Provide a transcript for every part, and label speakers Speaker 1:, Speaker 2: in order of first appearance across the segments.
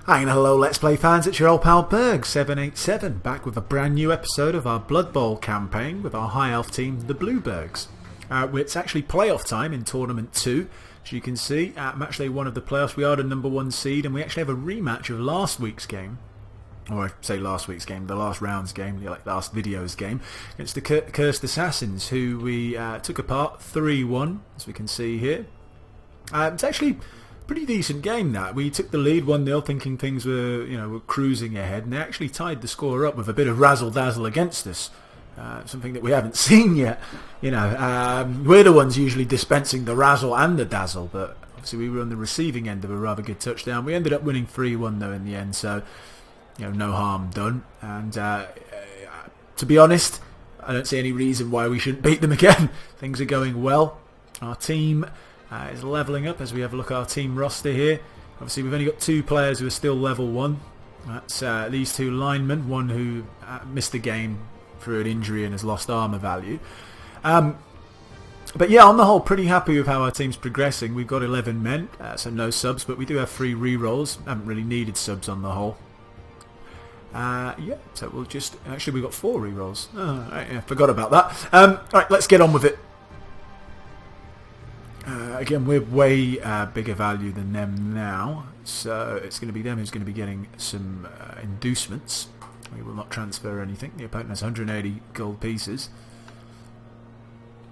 Speaker 1: Hi and hello Let's Play fans, it's your old pal Berg787 back with a brand new episode of our Blood Bowl campaign with our High Elf team, the Bluebergs. It's actually playoff time in Tournament 2, as you can see. Match day 1 of the playoffs, we are the number 1 seed and we actually have a rematch of last week's game. Or I say last week's game, the last round's game, like last video's game, against the Cursed Assassins, who we took apart 3-1, as we can see here. It's actually pretty decent game that. We took the lead 1-0 thinking things were, were cruising ahead, and they actually tied the score up with a bit of razzle-dazzle against us. Something that we haven't seen yet. We're the ones usually dispensing the razzle and the dazzle, but obviously we were on the receiving end of a rather good touchdown. We ended up winning 3-1 though in the end, so no harm done. And to be honest, I don't see any reason why we shouldn't beat them again. Things are going well. Our team is levelling up as we have a look at our team roster here. Obviously we've only got 2 players who are still level 1. That's these 2 linemen, one who missed the game through an injury and has lost armour value. But yeah, on the whole, pretty happy with how our team's progressing. We've got 11 men, so no subs, but we do have 3 re-rolls. Haven't really needed subs on the whole. So we'll just... Actually, we've got 4 re-rolls. Oh, right, yeah, forgot about that. Alright, let's get on with it. Again, we're way bigger value than them now, so it's going to be them who's going to be getting some inducements. We will not transfer anything. The opponent has 180 gold pieces.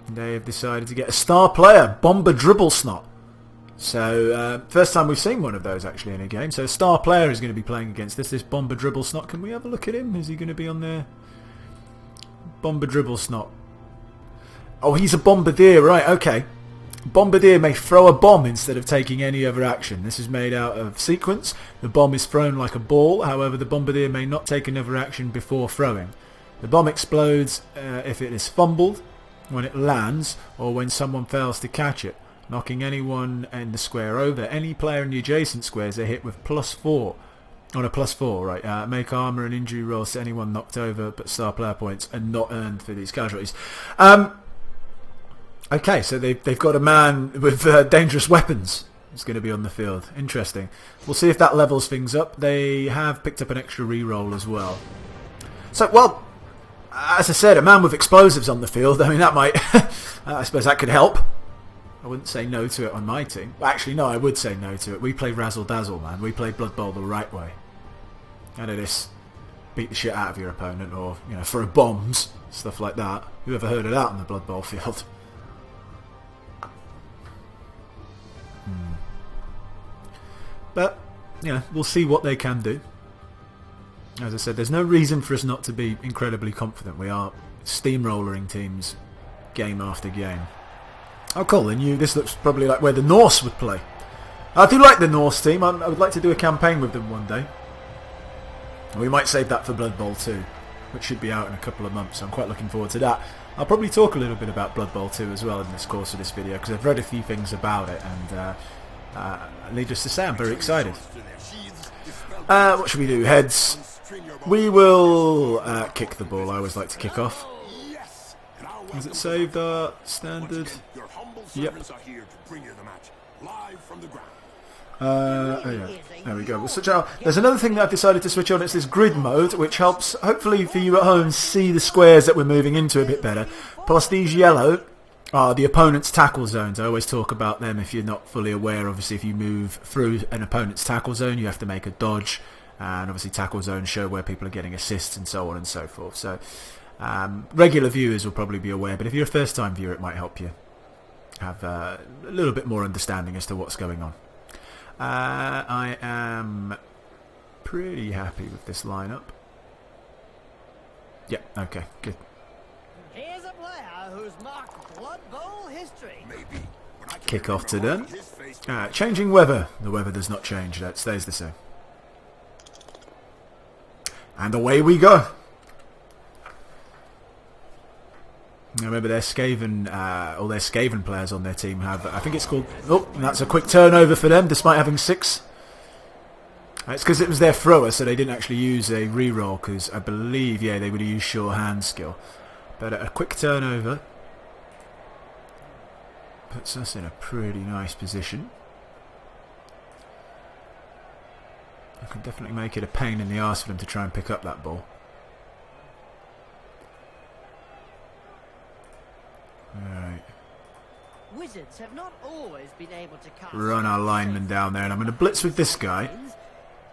Speaker 1: They have decided to get a star player, Bomber Dribblesnot. So, first time we've seen one of those actually in a game. So a star player is going to be playing against this Bomber Dribblesnot. Can we have a look at him? Is he going to be on there? Bomber Dribblesnot. Oh, he's a Bombardier, right, okay. Bombardier may throw a bomb instead of taking any other action. This is made out of sequence. The bomb is thrown like a ball, however the Bombardier may not take another action before throwing. The bomb explodes if it is fumbled, when it lands, or when someone fails to catch it, knocking anyone in the square over. Any player in the adjacent squares are hit with +4. On a +4, right. Make armour and injury rolls to anyone knocked over, but star player points are not earned for these casualties. Okay, so they've got a man with dangerous weapons who's going to be on the field. Interesting. We'll see if that levels things up. They have picked up an extra reroll as well. So, well, as I said, a man with explosives on the field. I mean, that might... I suppose that could help. I wouldn't say no to it on my team. Actually, no, I would say no to it. We play Razzle Dazzle, man. We play Blood Bowl the right way. Out of this, beat the shit out of your opponent, or, throw bombs, stuff like that. Who ever heard of that on the Blood Bowl field? But, we'll see what they can do. As I said, there's no reason for us not to be incredibly confident. We are steamrolling teams game after game. Oh, cool. This looks probably like where the Norse would play. I do like the Norse team. I would like to do a campaign with them one day. We might save that for Blood Bowl 2, which should be out in a couple of months. I'm quite looking forward to that. I'll probably talk a little bit about Blood Bowl 2 as well in this course of this video, because I've read a few things about it, and needless to say, I'm very excited. What should we do? Heads. We will kick the ball. I always like to kick off. Has it saved our standard? Yep. Oh yeah. There we go. We'll switch out. There's another thing that I've decided to switch on. It's this grid mode, which helps, hopefully for you at home, see the squares that we're moving into a bit better. Plus these yellow are the opponent's tackle zones. I always talk about them if you're not fully aware. Obviously, if you move through an opponent's tackle zone, you have to make a dodge. And obviously tackle zones show where people are getting assists and so on and so forth. So regular viewers will probably be aware, but if you're a first time viewer, it might help you have a little bit more understanding as to what's going on. I am pretty happy with this lineup. Yeah, okay, good.
Speaker 2: Here's a player who's marked Blood Bowl history.
Speaker 1: Kick off to done. Changing weather. The weather does not change, that stays the same. And away we go. Remember, their Skaven, all their Skaven players on their team have, I think it's called... Oh, and that's a quick turnover for them, despite having 6. It's because it was their thrower, so they didn't actually use a reroll, because I believe, yeah, they would have used sure hand skill. But a quick turnover puts us in a pretty nice position. I can definitely make it a pain in the arse for them to try and pick up that ball. Alright.
Speaker 2: Wizards have not always been able to cast
Speaker 1: Run our lineman down there, and I'm going to blitz with this guy.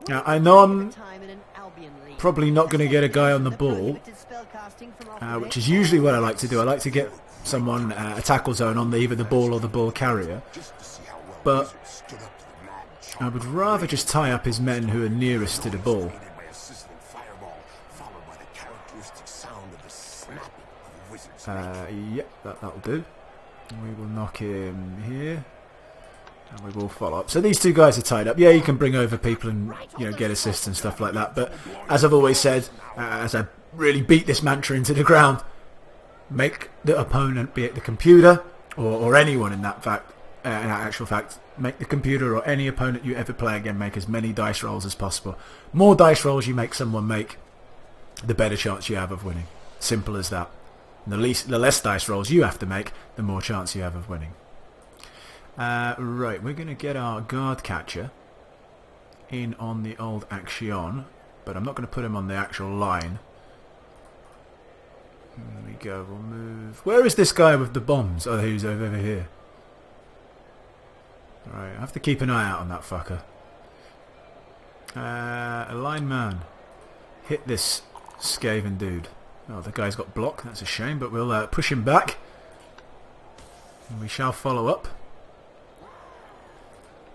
Speaker 1: Now, I know I'm probably not going to get a guy on the ball, which is usually what I like to do. I like to get someone a tackle zone on either the ball or the ball carrier. But I would rather just tie up his men who are nearest to the ball. Yep, that'll do. We will knock him here. And we will follow up. So these two guys are tied up. Yeah, you can bring over people and get assists and stuff like that. But as I've always said, as I really beat this mantra into the ground, make the opponent, be it the computer or anyone in actual fact, make the computer or any opponent you ever play again make as many dice rolls as possible. More dice rolls you make someone make, the better chance you have of winning. Simple as that. And the less dice rolls you have to make, the more chance you have of winning. Right, we're going to get our guard catcher in on the old action, but I'm not going to put him on the actual line. There we go, we'll move... Where is this guy with the bombs? Oh, he's over here. Alright, I have to keep an eye out on that fucker. A lineman. Hit this Skaven dude. Oh, the guy's got block, that's a shame, but we'll push him back. And we shall follow up.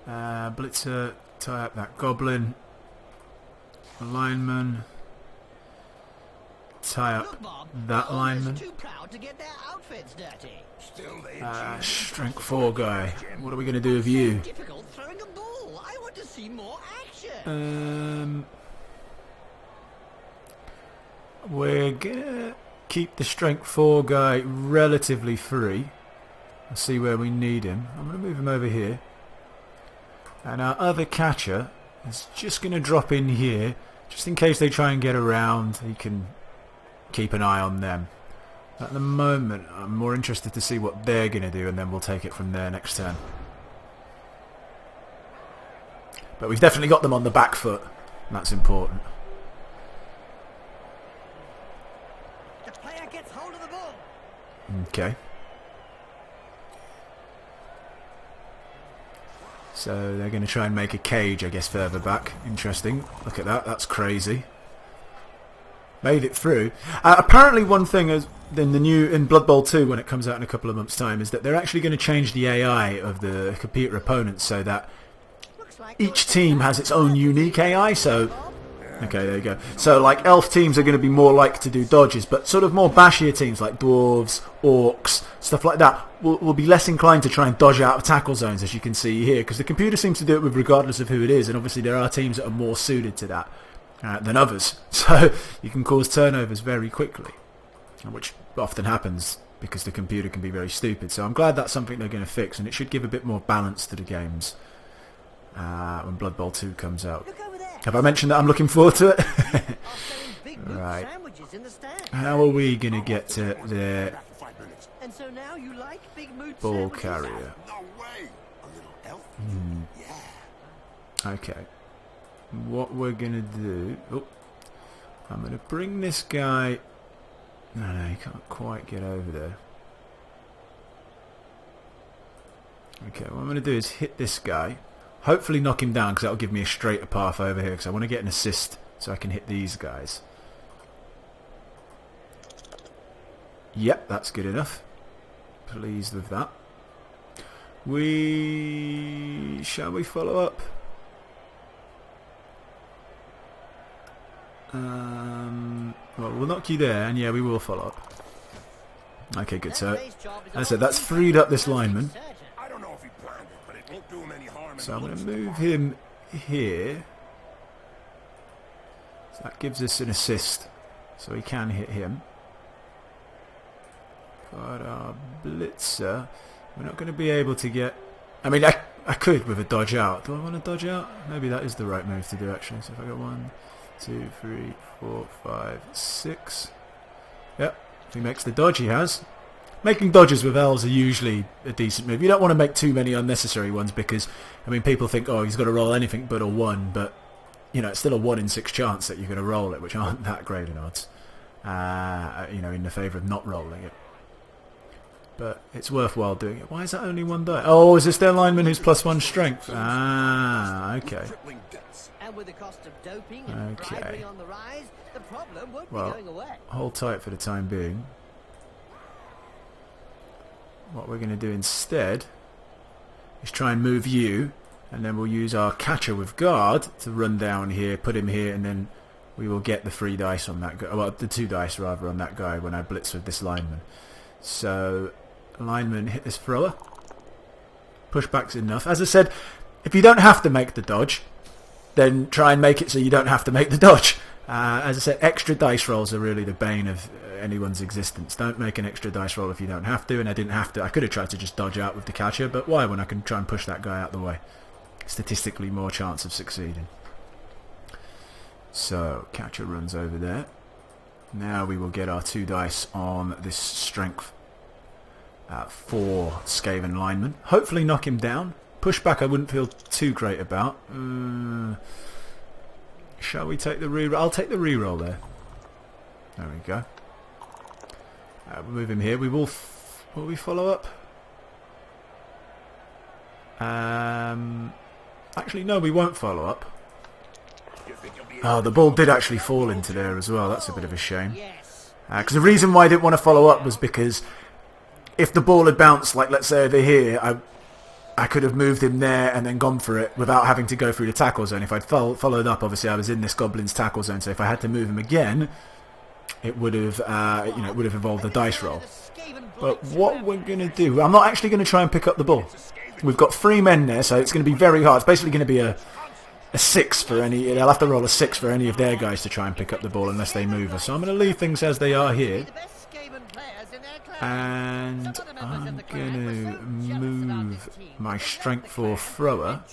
Speaker 1: Blitzer, tie up that goblin. Lineman. Tie up that lineman. Strength 4 guy. What are we going to do with you? We're going to keep the strength 4 guy relatively free. I'll see where we need him. I'm going to move him over here. And our other catcher is just going to drop in here. Just in case they try and get around, he can keep an eye on them. At the moment, I'm more interested to see what they're going to do, and then we'll take it from there next turn. But we've definitely got them on the back foot, and that's important.
Speaker 2: The player gets hold of the ball.
Speaker 1: Okay. So they're going to try and make a cage, I guess, further back. Interesting. Look at that. That's crazy. Made it through. Apparently, one thing is in Blood Bowl 2, when it comes out in a couple of months' time, is that they're actually going to change the AI of the computer opponents so that each team has its own unique AI. So, okay, there you go. So, like, elf teams are going to be more likely to do dodges, but sort of more bashier teams like dwarves, orcs, stuff like that will be less inclined to try and dodge out of tackle zones, as you can see here, because the computer seems to do it with regardless of who it is, and obviously there are teams that are more suited to that than others. So you can cause turnovers very quickly, which often happens because the computer can be very stupid. So I'm glad that's something they're going to fix, and it should give a bit more balance to the games when Blood Bowl 2 comes out. Have I mentioned that I'm looking forward to it? Right. How are we going to get to their ball carrier? Okay. What we're going to do... Oh, I'm going to bring this guy... No, he can't quite get over there. Okay, what I'm going to do is hit this guy. Hopefully knock him down, because that'll give me a straighter path over here, because I want to get an assist so I can hit these guys. Yep, that's good enough. Pleased with that. Shall we follow up? Well, we'll knock you there, and yeah, we will follow up. Okay, good. So, as I said, that's freed up this lineman. So I'm going to move him here. So that gives us an assist, so we can hit him. But our blitzer, we're not going to be able to get... I mean, I could with a dodge out. Do I want to dodge out? Maybe that is the right move to do, actually. So if I go 1, 2, 3, 4, 5, 6. Yep, if he makes the dodge, he has. Making dodges with elves are usually a decent move. You don't want to make too many unnecessary ones because, I mean, people think, oh, he's got to roll anything but a 1, but you know, it's still a 1 in 6 chance that you're going to roll it, which aren't that great in odds. You know, in the favour of not rolling it. But it's worthwhile doing it. Why is that only 1 die? Oh, is this their lineman who's +1 strength? Ah, okay.
Speaker 2: And with the cost of doping and bribery on the rise, the problem won't be going away.
Speaker 1: Hold tight for the time being. What we're going to do instead is try and move you, and then we'll use our catcher with guard to run down here, put him here, and then we will get the 3 dice on that guy. Well, the 2 dice rather on that guy when I blitz with this lineman. So, lineman, hit this thrower. Pushback's enough. As I said, if you don't have to make the dodge, then try and make it so you don't have to make the dodge. As I said, extra dice rolls are really the bane of anyone's existence. Don't make an extra dice roll if you don't have to, and I didn't have to. I could have tried to just dodge out with the catcher, but why when I can try and push that guy out the way? Statistically more chance of succeeding. So, catcher runs over there. Now we will get our 2 dice on this strength 4 Skaven lineman. Hopefully knock him down. Pushback I wouldn't feel too great about. Shall we take the reroll? I'll take the reroll there. There we go. We'll move him here. We will we follow up? Actually, no, we won't follow up. Oh, the ball did actually fall into there as well. That's a bit of a shame. Because the reason why I didn't want to follow up was because if the ball had bounced, like let's say over here, I could have moved him there and then gone for it without having to go through the tackle zone. If I'd followed up, obviously I was in this Goblin's tackle zone, so if I had to move him again, it would have, you know, it would have involved a dice roll. But what we're going to do, I'm not actually going to try and pick up the ball. We've got 3 men there, so it's going to be very hard. It's basically going to be a 6 for any. They'll have to roll a 6 for any of their guys to try and pick up the ball unless they move us. So I'm going to leave things as they are here. And I'm going to move my strength 4 thrower.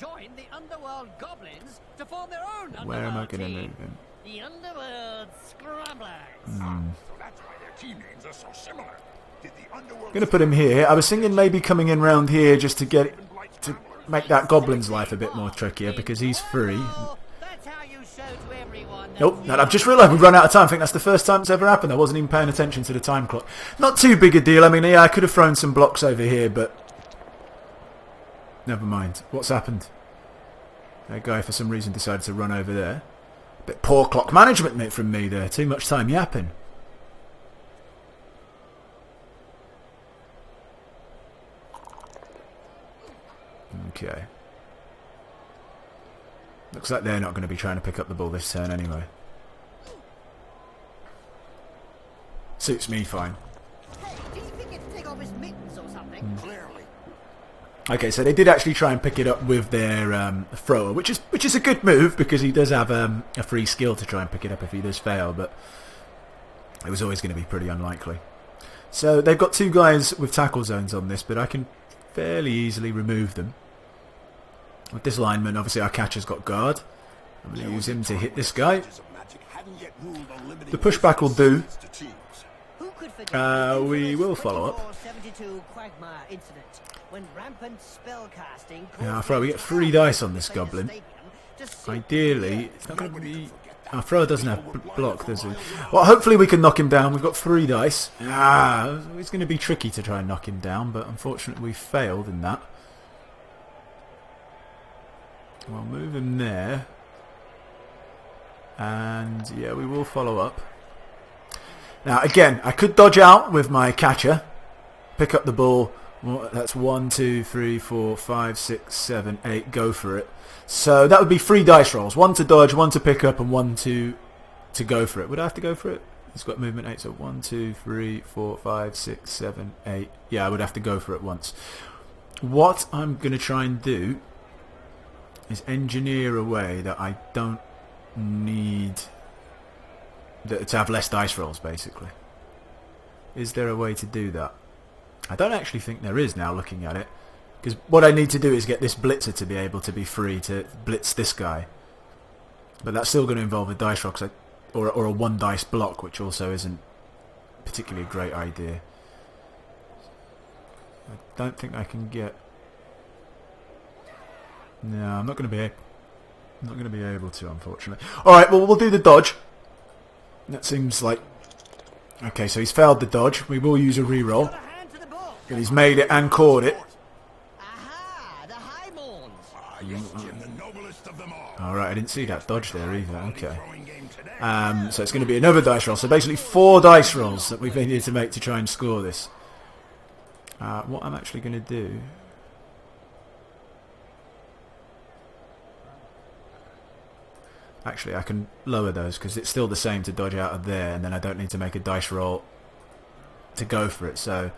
Speaker 1: Where am I going to move him?
Speaker 2: The Underworld Scramblers.
Speaker 1: I'm going to put him here. I was thinking maybe coming in round here just to make that Goblin's life a bit more trickier because he's free. Nope, no, I've just realised we've run out of time. I think that's the first time it's ever happened. I wasn't even paying attention to the time clock. Not too big a deal. I mean, yeah, I could have thrown some blocks over here, but never mind. What's happened? That guy, for some reason, decided to run over there. Bit poor clock management, mate, from me there. Too much time yapping. Okay. Looks like they're not going to be trying to pick up the ball this turn anyway. Suits me fine.
Speaker 2: Hey, do you think he'd take off his mittens or something?
Speaker 3: Clearly.
Speaker 1: Okay, so they did actually try and pick it up with their thrower, which is a good move because he does have a free skill to try and pick it up if he does fail, but it was always going to be pretty unlikely. So they've got 2 guys with tackle zones on this, but I can fairly easily remove them. With this lineman, obviously our catcher's got guard. I'm going to use him to hit this guy. The pushback will do. We will follow up. Yeah, throw. We get 3 dice on this goblin. Ideally, it's not going to be. Our thrower doesn't have block, does he? Well, hopefully we can knock him down. We've got 3 dice. It's going to be tricky to try and knock him down, but unfortunately we failed in that. We'll move him there. And yeah, we will follow up. Now again, I could dodge out with my catcher. Pick up the ball. That's 1, 2, 3, 4, 5, 6, 7, 8. Go for it. So that would be 3 dice rolls. 1 to dodge, 1 to pick up, and 1 to go for it. Would I have to go for it? It's got movement 8, so 1, 2, 3, 4, 5, 6, 7, 8. Yeah, I would have to go for it once. What I'm going to try and do is engineer a way that I don't need to have less dice rolls, basically. Is there a way to do that? I don't actually think there is now, looking at it. Because what I need to do is get this blitzer to be able to be free to blitz this guy. But that's still going to involve a dice roll, or a 1 dice block, which also isn't particularly a great idea. I don't think I can get... No, I'm not going to be Not going to be able to, unfortunately. Alright, well, we'll do the dodge. That seems like... Okay, so he's failed the dodge. We will use a reroll. But he's made it and caught it. Alright, I didn't see that dodge there either. Okay. So it's going to be another dice roll. So basically 4 dice rolls that we've needed to make to try and score this. What I'm actually going to do... Actually, I can lower those because it's still the same to dodge out of there, and then I don't need to make a dice roll to go for it. So,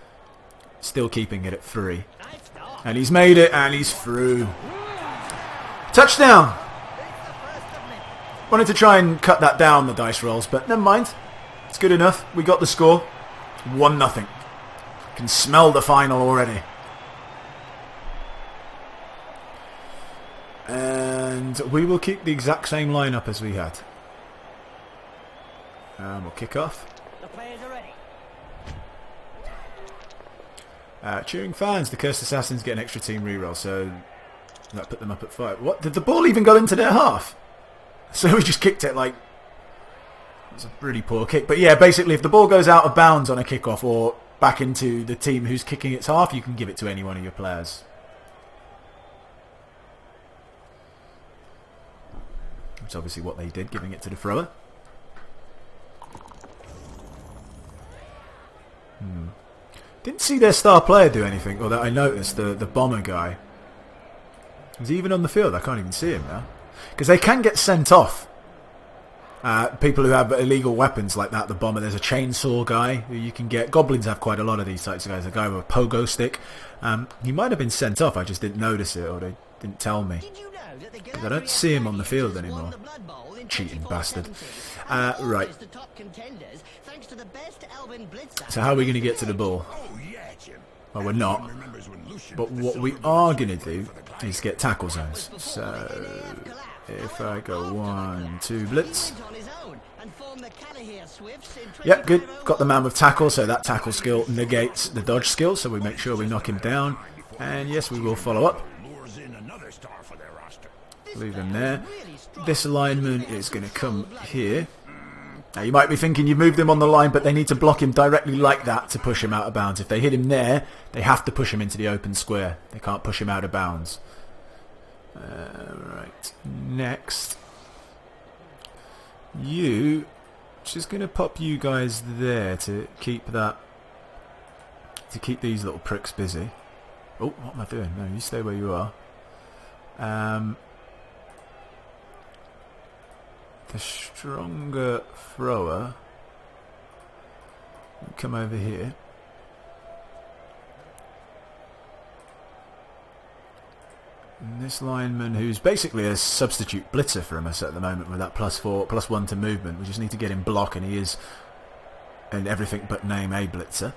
Speaker 1: still keeping it at 3. And he's made it, and he's through. Touchdown! Wanted to try and cut that down, the dice rolls, but never mind. It's good enough. We got the score. 1-0. Can smell the final already. And we will keep the exact same lineup as we had. And we'll kick off.
Speaker 2: The players are ready.
Speaker 1: Cheering fans, the Cursed Assassins get an extra team reroll, so that put them up at 5. What? Did the ball even go into their half? So we just kicked it like... It's a really poor kick. But yeah, basically if the ball goes out of bounds on a kickoff or back into the team who's kicking its half, you can give it to any one of your players. Which is obviously what they did, giving it to the thrower. Didn't see their star player do anything, although I noticed the bomber guy. Is he even on the field? I can't even see him now. Because they can get sent off. People who have illegal weapons like that, the bomber. There's a chainsaw guy who you can get. Goblins have quite a lot of these types of guys. A guy with a pogo stick. He might have been sent off, I just didn't notice it, or they didn't tell me. Because I don't see him on the field anymore. Cheating bastard. Right. So how are we going to get to the ball? Well, we're not. But what we are going to do is get tackle zones. So if I go 1, 2, blitz. Yep, good. Got the man with tackle, so that tackle skill negates the dodge skill, so we make sure we knock him down. And yes, we will follow up. Leave him there. This alignment is going to come here. Now you might be thinking you've moved him on the line, but they need to block him directly like that to push him out of bounds. If they hit him there, they have to push him into the open square. They can't push him out of bounds. Right, next. You, just going to pop you guys there to keep that, to keep these little pricks busy. Oh, what am I doing? No, you stay where you are. The stronger thrower will come over here. And this lineman, who's basically a substitute blitzer for us at the moment with that +4, +1 to movement. We just need to get him block, and he is in everything but name a blitzer.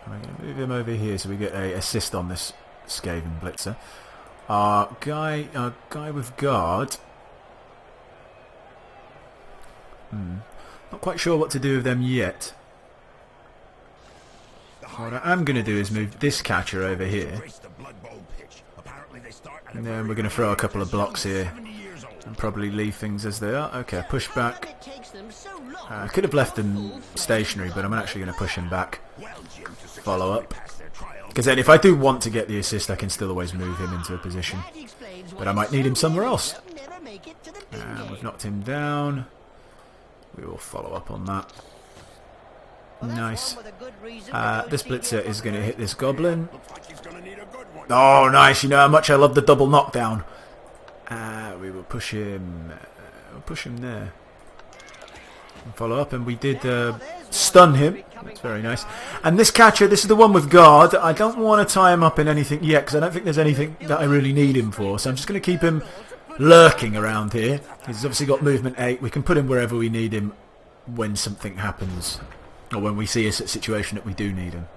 Speaker 1: I'm going to move him over here so we get a assist on this Skaven blitzer. Our guy with guard. Not quite sure what to do with them yet. What I am going to do is move this catcher over here. And then we're going to throw a couple of blocks here. And probably leave things as they are. Okay, push back. I could have left them stationary, but I'm actually going to push him back. Follow up. Because then if I do want to get the assist, I can still always move him into a position. But I might need him somewhere else. And we've knocked him down. We will follow up on that. Nice. This blitzer is going to hit this goblin. Oh, nice. You know how much I love the double knockdown. We will push him. We'll push him there. And follow up, and we did stun him. That's very nice. And this catcher, this is the one with guard. I don't want to tie him up in anything yet, because I don't think there's anything that I really need him for. So I'm just going to keep him lurking around here. He's obviously got movement 8. We can put him wherever we need him when something happens, or when we see a situation that we do need him.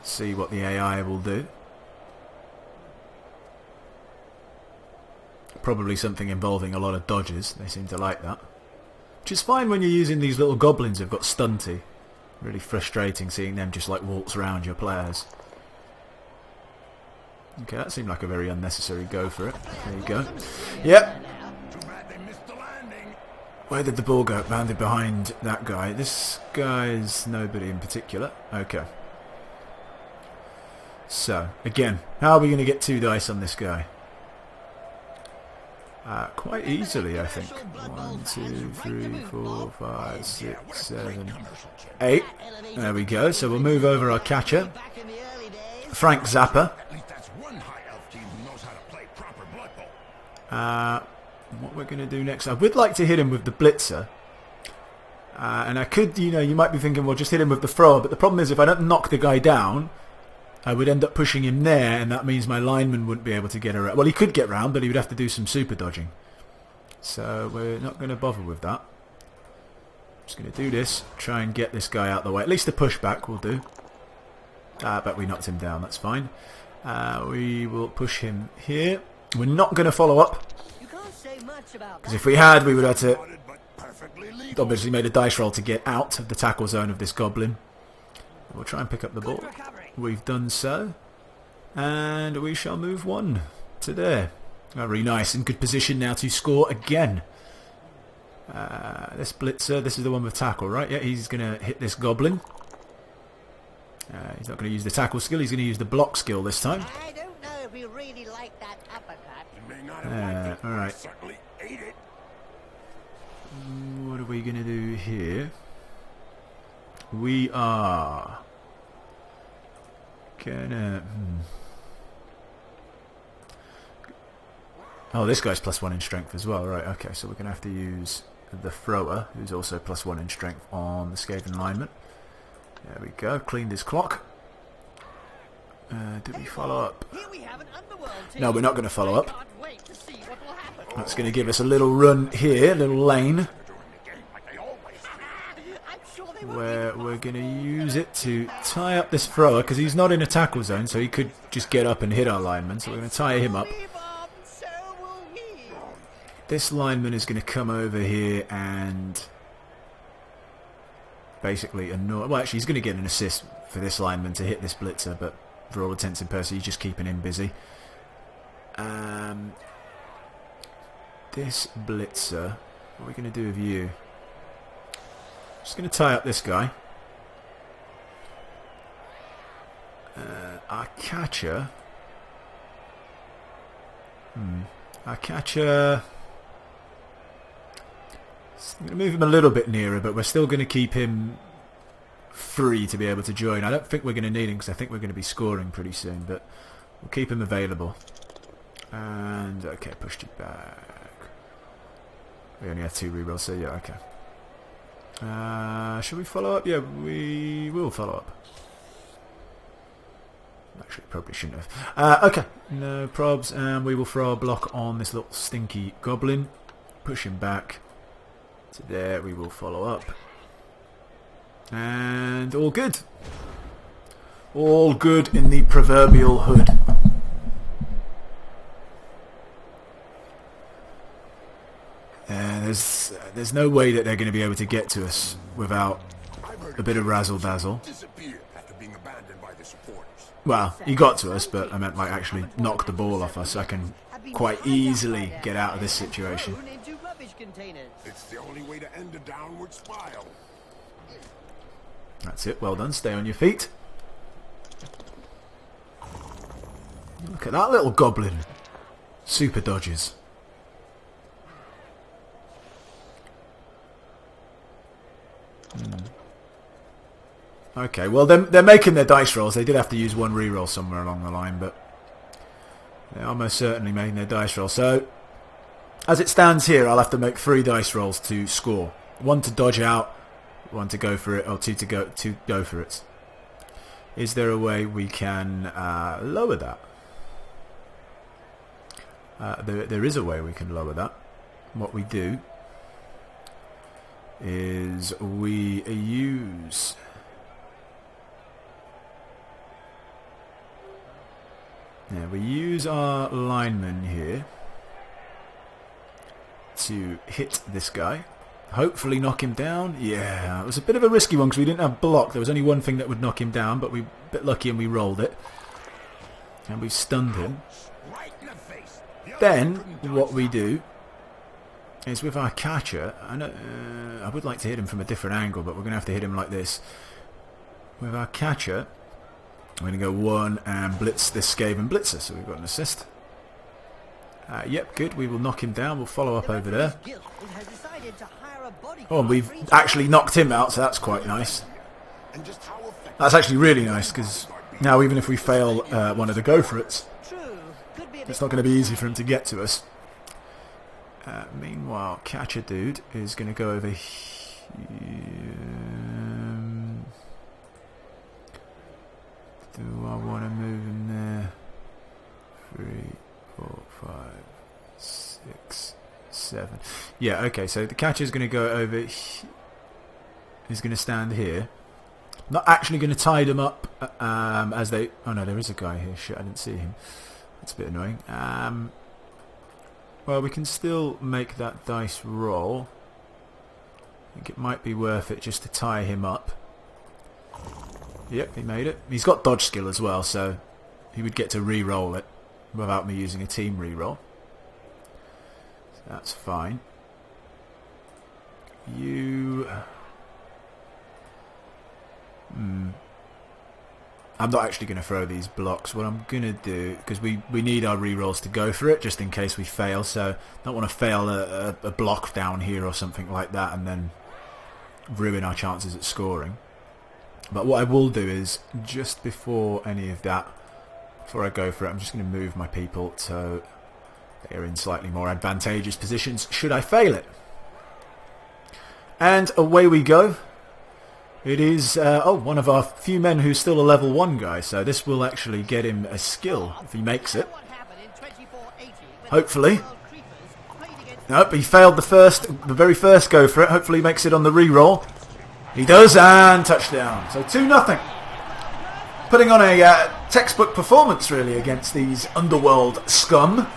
Speaker 1: See what the AI will do. Probably something involving a lot of dodges. They seem to like that, which is fine when you're using these little goblins who've got stunty. Really frustrating seeing them just like waltz around your players. Okay, that seemed like a very unnecessary go for it. There you go. Yep. Where did the ball go? Landed behind that guy. This guy's nobody in particular. Okay. So, again, how are we going to get 2 dice on this guy? Quite easily, I think. 1, 2, 3, 4, 5, 6, 7, 8. There we go. So we'll move over our catcher. Frank Zappa. What we're going to do next, I would like to hit him with the blitzer. And I could, you might be thinking, well, just hit him with the thrower. But the problem is, if I don't knock the guy down, I would end up pushing him there, and that means my lineman wouldn't be able to get around. Well, he could get around, but he would have to do some super dodging. So we're not going to bother with that. Just going to do this, try and get this guy out the way. At least the pushback will do. But we knocked him down, that's fine. We will push him here. We're not going to follow up. Because if we had, we would have to obviously made a dice roll to get out of the tackle zone of this goblin. We'll try and pick up the ball. We've done so. And we shall move 1 to there. Very nice. In good position now to score again. This blitzer, this is the one with tackle, right? Yeah, he's going to hit this goblin. He's not going to use the tackle skill. He's going to use the block skill this time.
Speaker 2: I don't know if we really like that uppercut.
Speaker 1: Alright. What are we going to do here? We are gonna... Oh, this guy's +1 in strength as well. Right, okay, so we're going to have to use the thrower, who's also +1 in strength on the Skaven lineman. There we go, cleaned his clock. Did we follow up? No, we're not going to follow up. That's going to give us a little run here, a little lane, where we're going to use it to tie up this thrower, because he's not in a tackle zone, so he could just get up and hit our lineman, so we're going to tie him up. This lineman is going to come over here and basically annoy... Well, actually, he's going to get an assist for this lineman to hit this blitzer, but for all intents and purposes, he's just keeping him busy. This blitzer, what are we going to do with you? Just going to tie up this guy. Our catcher... Our catcher... I'm going to move him a little bit nearer, but we're still going to keep him free to be able to join. I don't think we're going to need him, because I think we're going to be scoring pretty soon, but we'll keep him available. And, okay, pushed it back. We only have 2 rerolls, so yeah, okay. Should we follow up? Yeah, we will follow up. Actually, probably shouldn't have. Okay, no probs, and we will throw a block on this little stinky goblin. Push him back to there. We will follow up. And all good. All good in the proverbial hood. There's no way that they're going to be able to get to us without a bit of razzle-dazzle. Well, he got to us, but I meant like actually knock the ball off us. So I can quite easily get out of this situation.
Speaker 3: It's the only way to end a downward spiral.
Speaker 1: That's it. Well done. Stay on your feet. Look at that little goblin. Super dodges. Okay, well they're making their dice rolls. They did have to use 1 reroll somewhere along the line, but they're almost certainly making their dice roll. So, as it stands here, I'll have to make 3 dice rolls to score. 1 to dodge out, 1 to go for it, or 2 to go for it. Is there a way we can lower that? There is a way we can lower that. What we do is we use... Yeah, we use our lineman here to hit this guy. Hopefully knock him down. Yeah, it was a bit of a risky one because we didn't have block. There was only one thing that would knock him down, but we were a bit lucky and we rolled it. And we've stunned him. Then, what we do is with our catcher, I would like to hit him from a different angle, but we're going to have to hit him like this. With our catcher, we're going to go 1 and blitz this Skaven Blitzer, so we've got an assist. Yep, good, we will knock him down, we'll follow up over there. Oh, and we've actually knocked him out, so that's quite nice. That's actually really nice, because now even if we fail one of the go for it's not going to be easy for him to get to us. Meanwhile, catcher dude is going to go over here. Do I want to move him there? 3, 4, 5, 6, 7. Yeah, okay, so the catcher is going to go over here. He's going to stand here. Not actually going to tie them up as they... Oh no, there is a guy here. Shit, I didn't see him. That's a bit annoying. Well, we can still make that dice roll. I think it might be worth it just to tie him up. Yep, he made it. He's got dodge skill as well, so he would get to re-roll it without me using a team re-roll. So that's fine. You... I'm not actually going to throw these blocks. What I'm going to do, because we need our re-rolls to go for it, just in case we fail, so I don't want to fail a block down here or something like that and then ruin our chances at scoring. But what I will do is, just before any of that, before I go for it, I'm just going to move my people so they're in slightly more advantageous positions should I fail it. And away we go. It is, one of our few men who's still a level 1 guy, so this will actually get him a skill if he makes it. Hopefully. Nope, he failed the very first go for it. Hopefully he makes it on the re-roll. He does, and touchdown. So 2-0. Putting on a textbook performance, really, against these underworld scum.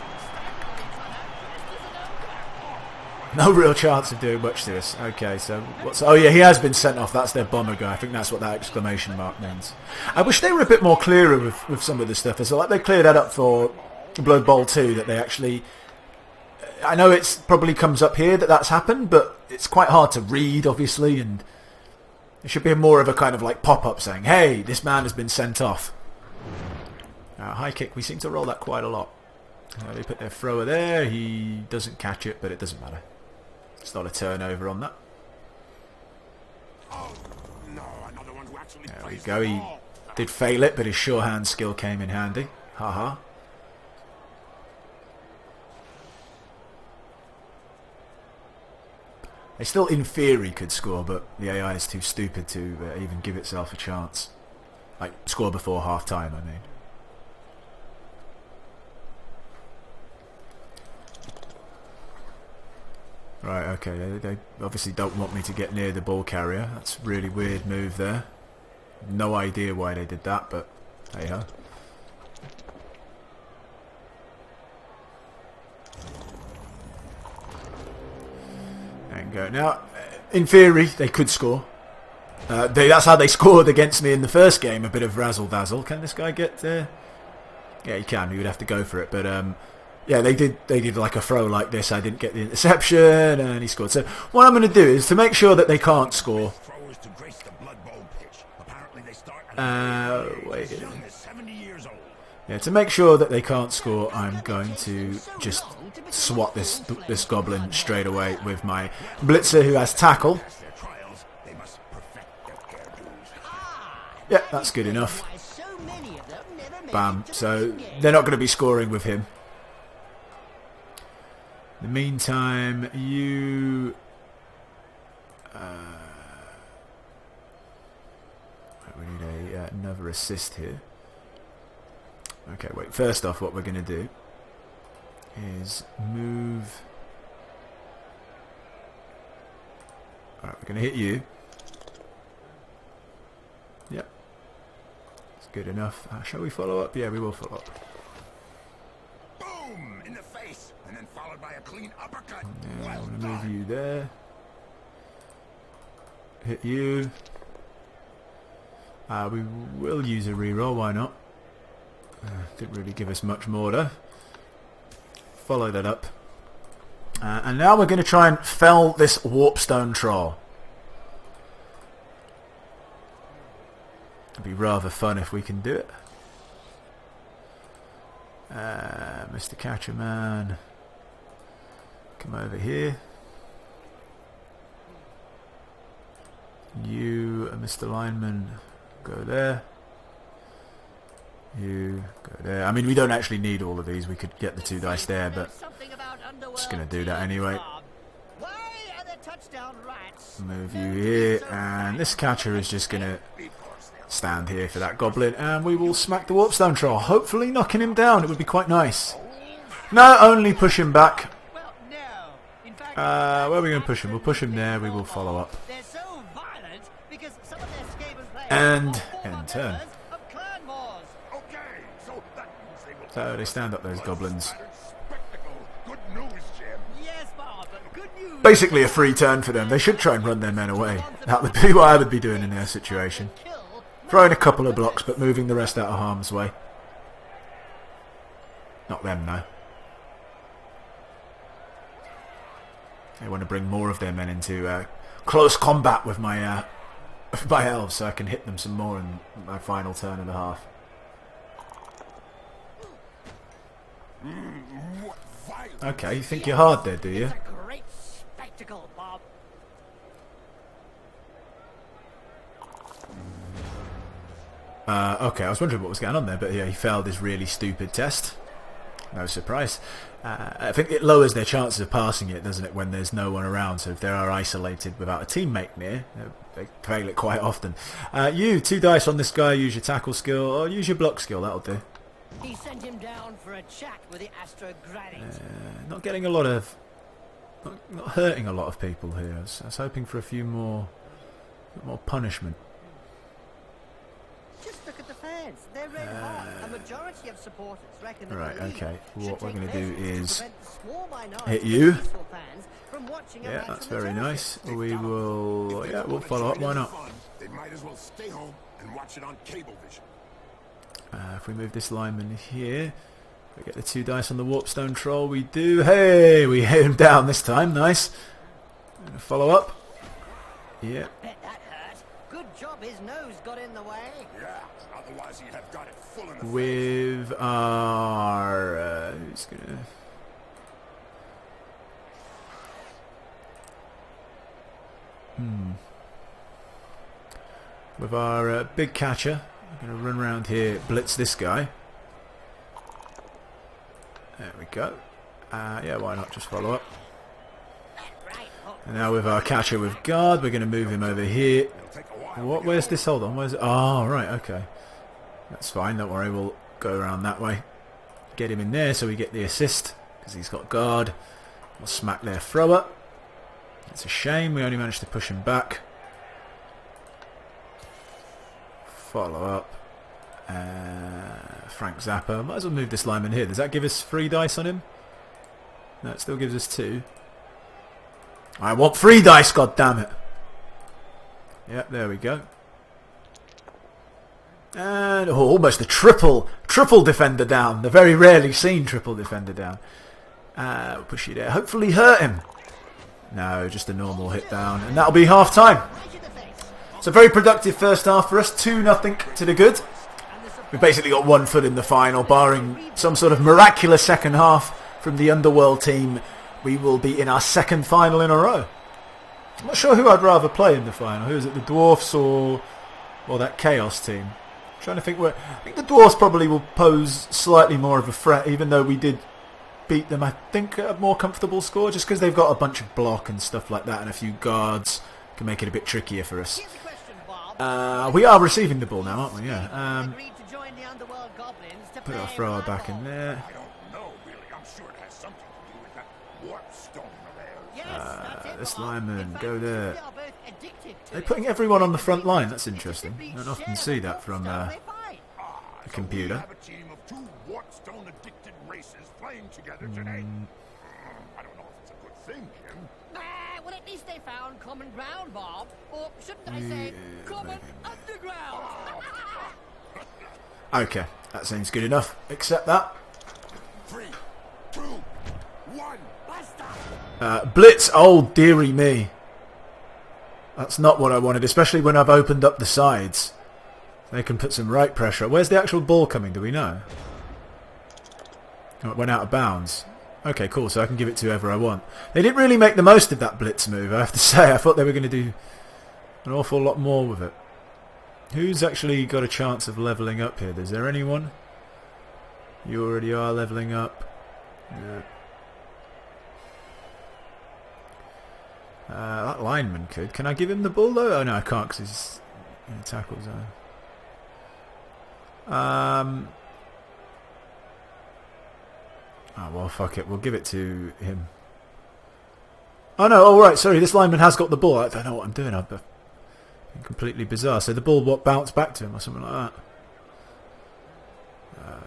Speaker 1: No real chance of doing much to this. Okay, so what's... Oh yeah, he has been sent off. That's their bomber guy. I think that's what that exclamation mark means. I wish they were a bit more clearer with some of the stuff. It's like they cleared that up for Blood Bowl 2, that they actually... I know it probably comes up here that that's happened, but it's quite hard to read, obviously, and it should be more of a kind of like pop-up saying, hey, this man has been sent off. High kick, we seem to roll that quite a lot. They put their thrower there. He doesn't catch it, but it doesn't matter. It's not a turnover on that. There we go. He did fail it, but his sure hand skill came in handy. Haha. They still, in theory, could score, but the AI is too stupid to even give itself a chance. Like, score before half-time, I mean. Right, okay, they obviously don't want me to get near the ball carrier. That's a really weird move there. No idea why they did that, but hey ho. And go. Now, in theory, they could score. That's how they scored against me in the first game, a bit of razzle-dazzle. Can this guy get there? Yeah, he can. He would have to go for it, but... yeah, they did like a throw like this. I didn't get the interception, and he scored. So what I'm going to do is to make sure that they can't score. Wait. Yeah, to make sure that they can't score, I'm going to just swat this goblin straight away with my blitzer who has tackle. Yeah, that's good enough. Bam. So they're not going to be scoring with him. In the meantime, you... we need another assist here. Okay, wait. First off, what we're going to do is move... Alright, we're going to hit you. Yep. It's good enough. Shall we follow up? Yeah, we will follow up.
Speaker 3: Boom! In the face! And then followed by a clean uppercut.
Speaker 1: Yeah, I want to move you there. Hit you. We will use a reroll, why not? Didn't really give us much more though. Follow that up. And now we're going to try and fell this warpstone troll. It'd be rather fun if we can do it. Mr. Catcherman, come over here. You, Mr. Lineman, go there. You go there. I mean, we don't actually need all of these. We could get the 2 dice there, but just going to do that anyway. Move you here, and this catcher is just going to stand here for that goblin, and we will smack the warpstone troll, hopefully knocking him down. It would be quite nice. No, only push him back. Where are we going to push him? We'll push him there. We will follow up. And end turn. So they stand up, those goblins. Basically a free turn for them. They should try and run their men away. That would be what I would be doing in their situation. Throwing a couple of blocks, but moving the rest out of harm's way. Not them, though. They want to bring more of their men into close combat with my elves, so I can hit them some more in my final turn and a half. Okay, you think you're hard there, do you? Okay, I was wondering what was going on there, but yeah, he failed his really stupid test. No surprise. I think it lowers their chances of passing it, doesn't it, when there's no one around. So if they are isolated without a teammate near, they fail it quite often. You, 2 dice on this guy, use your tackle skill, or use your block skill, that'll do.
Speaker 2: He sent him down for a chat with the Astrograddies.
Speaker 1: Not getting a lot of... Not hurting a lot of people here. I was hoping for a few more punishment.
Speaker 2: Just look at the fans. They're red hot. A majority of supporters reckon that
Speaker 1: right,
Speaker 2: the league
Speaker 1: okay. What we're
Speaker 2: should
Speaker 1: going to
Speaker 2: take
Speaker 1: do
Speaker 2: measures
Speaker 1: is
Speaker 2: to prevent the small minority
Speaker 1: hit you.
Speaker 2: of peaceful fans from watching a
Speaker 1: Yeah,
Speaker 2: match
Speaker 1: that's
Speaker 2: from the
Speaker 1: very
Speaker 2: television.
Speaker 1: nice. We will... Yeah, we'll follow up. Why not?
Speaker 3: They might as well stay home and watch it on cable vision.
Speaker 1: If we move this lineman here, we get the 2 dice on the warpstone troll. We do. Hey, we hit him down this time. Nice. Follow up. Yeah.
Speaker 2: Bet that hurt. Good job his nose got in the way.
Speaker 3: Yeah, otherwise he'd have got it full in the
Speaker 1: With our... who's gonna... With our big catcher, we're going to run around here, blitz this guy. There we go. Yeah, why not just follow up? And now with our catcher with guard, we're going to move him over here. What? Where's this? Hold on. Where's it? Oh, right. Okay. That's fine. Don't worry. We'll go around that way. Get him in there so we get the assist because he's got guard. We'll smack their thrower. It's a shame. We only managed to push him back. Follow up. Frank Zappa. Might as well move this lineman here. Does that give us 3 dice on him? No, it still gives us 2. I want 3 dice, goddammit! Yep, there we go. And almost a triple defender down. The very rarely seen triple defender down. We'll push you there. Hopefully hurt him. No, just a normal hit down. And that'll be half time. So very productive first half for us. 2-0 to the good. We've basically got 1 foot in the final, barring some sort of miraculous second half from the Underworld team. We will be in our 2nd final in a row. I'm not sure who I'd rather play in the final. Who is it, the Dwarfs or that Chaos team? I'm trying to think where. I think the Dwarfs probably will pose slightly more of a threat, even though we did beat them, I think, at a more comfortable score, just because they've got a bunch of block and stuff like that, and a few guards can make it a bit trickier for us. We are receiving the ball now, aren't we? Yeah. Put our thrower back in there. This lineman, go there. They're putting everyone on the front line. That's interesting. I don't often see that from a computer.
Speaker 3: A team of 2 warpstone-addicted races playing together today. I don't know if it's a good thing, Kim.
Speaker 2: Well, at least they found common ground, Bob. Or shouldn't I say, common underground?
Speaker 1: Okay. That seems good enough. Accept that.
Speaker 3: 3, 2, 1.
Speaker 1: Blitz. Oh, dearie me. That's not what I wanted, especially when I've opened up the sides. They can put some right pressure. Where's the actual ball coming? Do we know? Oh, it went out of bounds. Okay, cool. So I can give it to whoever I want. They didn't really make the most of that blitz move, I have to say. I thought they were going to do an awful lot more with it. Who's actually got a chance of levelling up here? Is there anyone? You already are levelling up. Yeah. That lineman could. Can I give him the ball though? Oh no, I can't because he's in a tackle zone. Oh well, fuck it. We'll give it to him. Oh no! Oh right, sorry. This lineman has got the ball. I don't know what I'm doing. I've been completely bizarre. So the ball bounced back to him or something like that.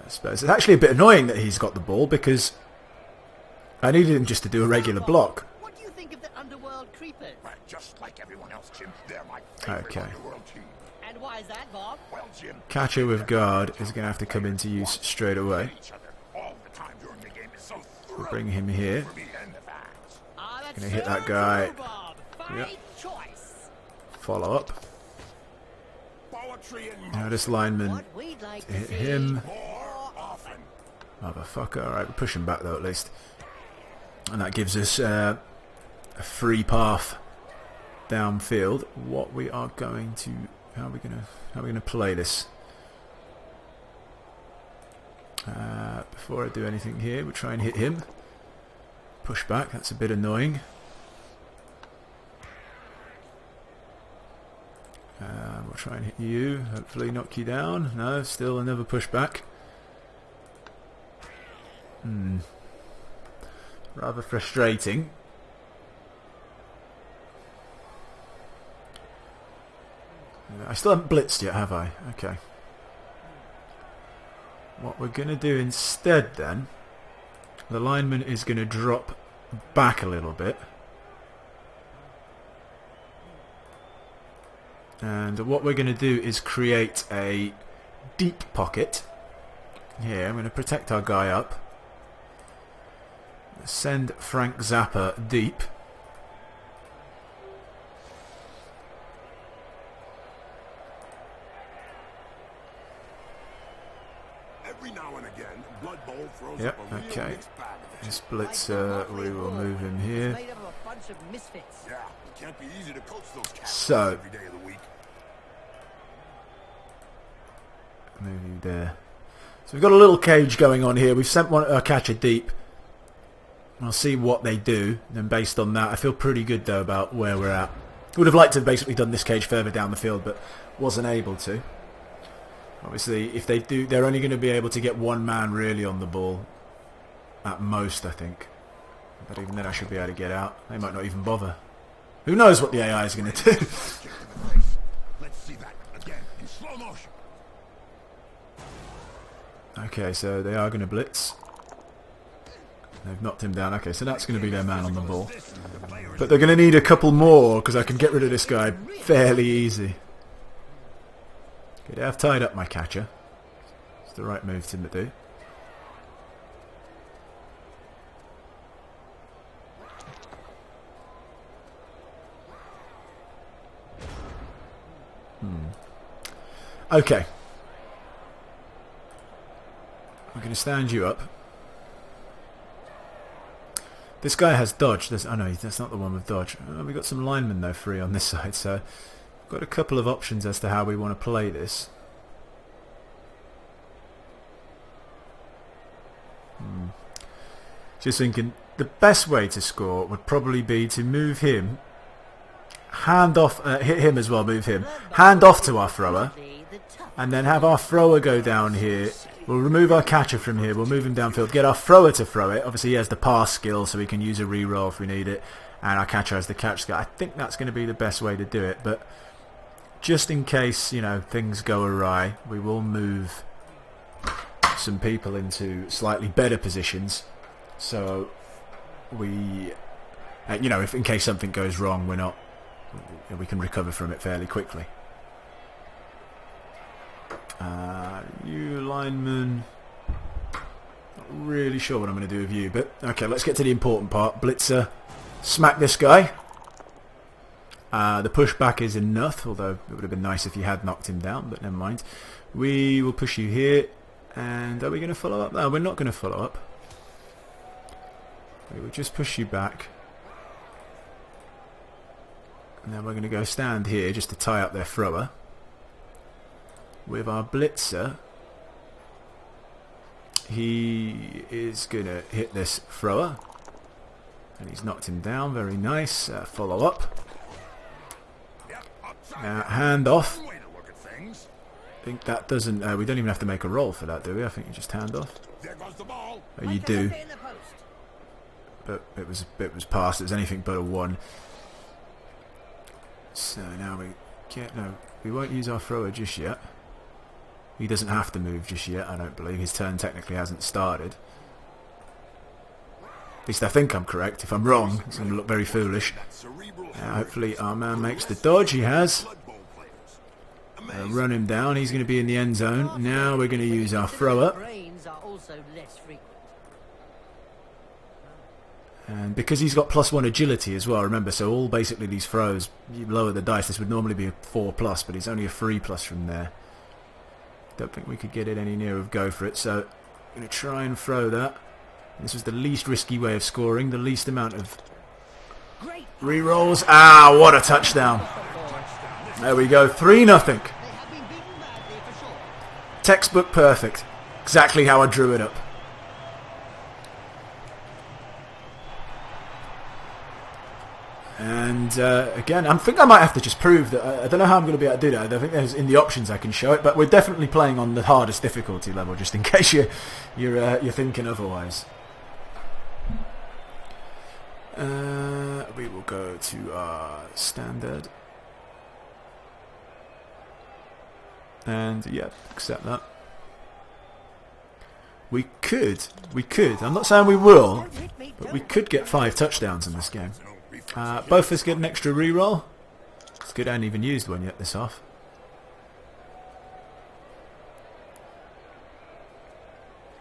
Speaker 1: I suppose it's actually a bit annoying that he's got the ball because I needed him just to do a regular block.
Speaker 2: What do you think of the underworld creepers?
Speaker 3: Right, just like everyone else, Jim. They're my favorite underworld team.
Speaker 2: And why is that, Bob?
Speaker 3: Well, Jim,
Speaker 1: Catcher with guard is going to have to come into use straight away.
Speaker 3: each other all the time during the game is so
Speaker 1: We'll
Speaker 3: thrilling
Speaker 1: bring him here.
Speaker 3: for me and the fans.
Speaker 1: Gonna hit that guy.
Speaker 2: Bob. Fine
Speaker 1: Yep.
Speaker 2: choice.
Speaker 1: Follow up.
Speaker 3: Poetry and
Speaker 1: Now this lineman
Speaker 2: What we'd like to
Speaker 1: hit
Speaker 2: see
Speaker 1: him.
Speaker 3: more often.
Speaker 1: Motherfucker. Alright, we're pushing back though at least. And that gives us a free path downfield. What we are going to... How are we gonna play this? Before I do anything here, we'll try and hit him. Push back, that's a bit annoying. We'll try and hit you, hopefully knock you down. No, still another pushback. Rather frustrating. I still haven't blitzed yet, have I? Okay. What we're going to do instead then, the lineman is going to drop back a little bit. And what we're going to do is create a deep pocket. Here, I'm going to protect our guy up. Send Frank Zappa deep.
Speaker 3: Every now and again, Blood Bowl throws
Speaker 1: Yep,
Speaker 3: up a real
Speaker 1: okay.
Speaker 3: mixed bag of it.
Speaker 1: This blitzer, we will move him here.
Speaker 2: Made up of a bunch of misfits.
Speaker 3: Yeah, it can't be easy to coach those cats
Speaker 1: So-
Speaker 3: every day of the week.
Speaker 1: Move you there. So we've got a little cage going on here. We've sent a catcher deep. I'll see what they do. Then based on that, I feel pretty good though about where we're at. Would have liked to have basically done this cage further down the field, but wasn't able to. Obviously, if they do, they're only going to be able to get one man really on the ball. At most, I think. But even then I should be able to get out. They might not even bother. Who knows what the AI is going to do?
Speaker 3: Kick to the face. Let's see that again in slow motion.
Speaker 1: Okay, so they are going to blitz. They've knocked him down. Okay, so that's going to be their man on the ball. But they're going to need a couple more because I can get rid of this guy fairly easy. Okay, I've tied up my catcher. It's the right move to do. Okay. I'm going to stand you up. This guy has dodge. Oh no, that's not the one with dodge. We've got some linemen though free on this side, so we've got a couple of options as to how we want to play this. Just thinking, the best way to score would probably be to move him, hand off, hit him as well, move him, hand off to our thrower, and then have our thrower go down here. We'll remove our catcher from here, we'll move him downfield, get our thrower to throw it. Obviously he has the pass skill so we can use a reroll if we need it, and our catcher has the catch skill. I think that's going to be the best way to do it, but just in case, you know, things go awry, we will move some people into slightly better positions, so we, you know, if in case something goes wrong, we can recover from it fairly quickly. You lineman. Not really sure what I'm going to do with you, but okay, let's get to the important part. Blitzer. Smack this guy. The pushback is enough, although it would have been nice if you had knocked him down, but never mind. We will push you here, and are we going to follow up? No, we're not going to follow up. We will just push you back. And then we're going to go stand here just to tie up their thrower. With our blitzer, he is going to hit this thrower. And he's knocked him down, very nice. Follow up. Hand off. I think that doesn't... we don't even have to make a roll for that, do we? I think you just hand off. Oh, you do. But it was past. It was anything but a 1. So now we can't... No, we won't use our thrower just yet. He doesn't have to move just yet, I don't believe. His turn technically hasn't started. At least I think I'm correct. If I'm wrong, it's going to look very foolish. Hopefully our man makes the dodge. He has. Run him down. He's going to be in the end zone. Now we're going to use our thrower. And because he's got +1 agility as well, remember, so all basically these throws, you lower the dice, this would normally be a 4+, but it's only a 3+ from there. Don't think we could get it any nearer of go for it, so I'm going to try and throw that. This was the least risky way of scoring, the least amount of re-rolls. Ah, what a touchdown. There we go, 3-0. Textbook perfect. Exactly how I drew it up. And again, I think I might have to just prove that. I don't know how I'm going to be able to do that. I don't think there's in the options I can show it, but we're definitely playing on the hardest difficulty level, just in case you're thinking otherwise. We will go to our standard, and yeah, accept that. We could. I'm not saying we will, but we could get 5 touchdowns in this game. Both of us get an extra reroll. It's good I haven't even used one yet this half.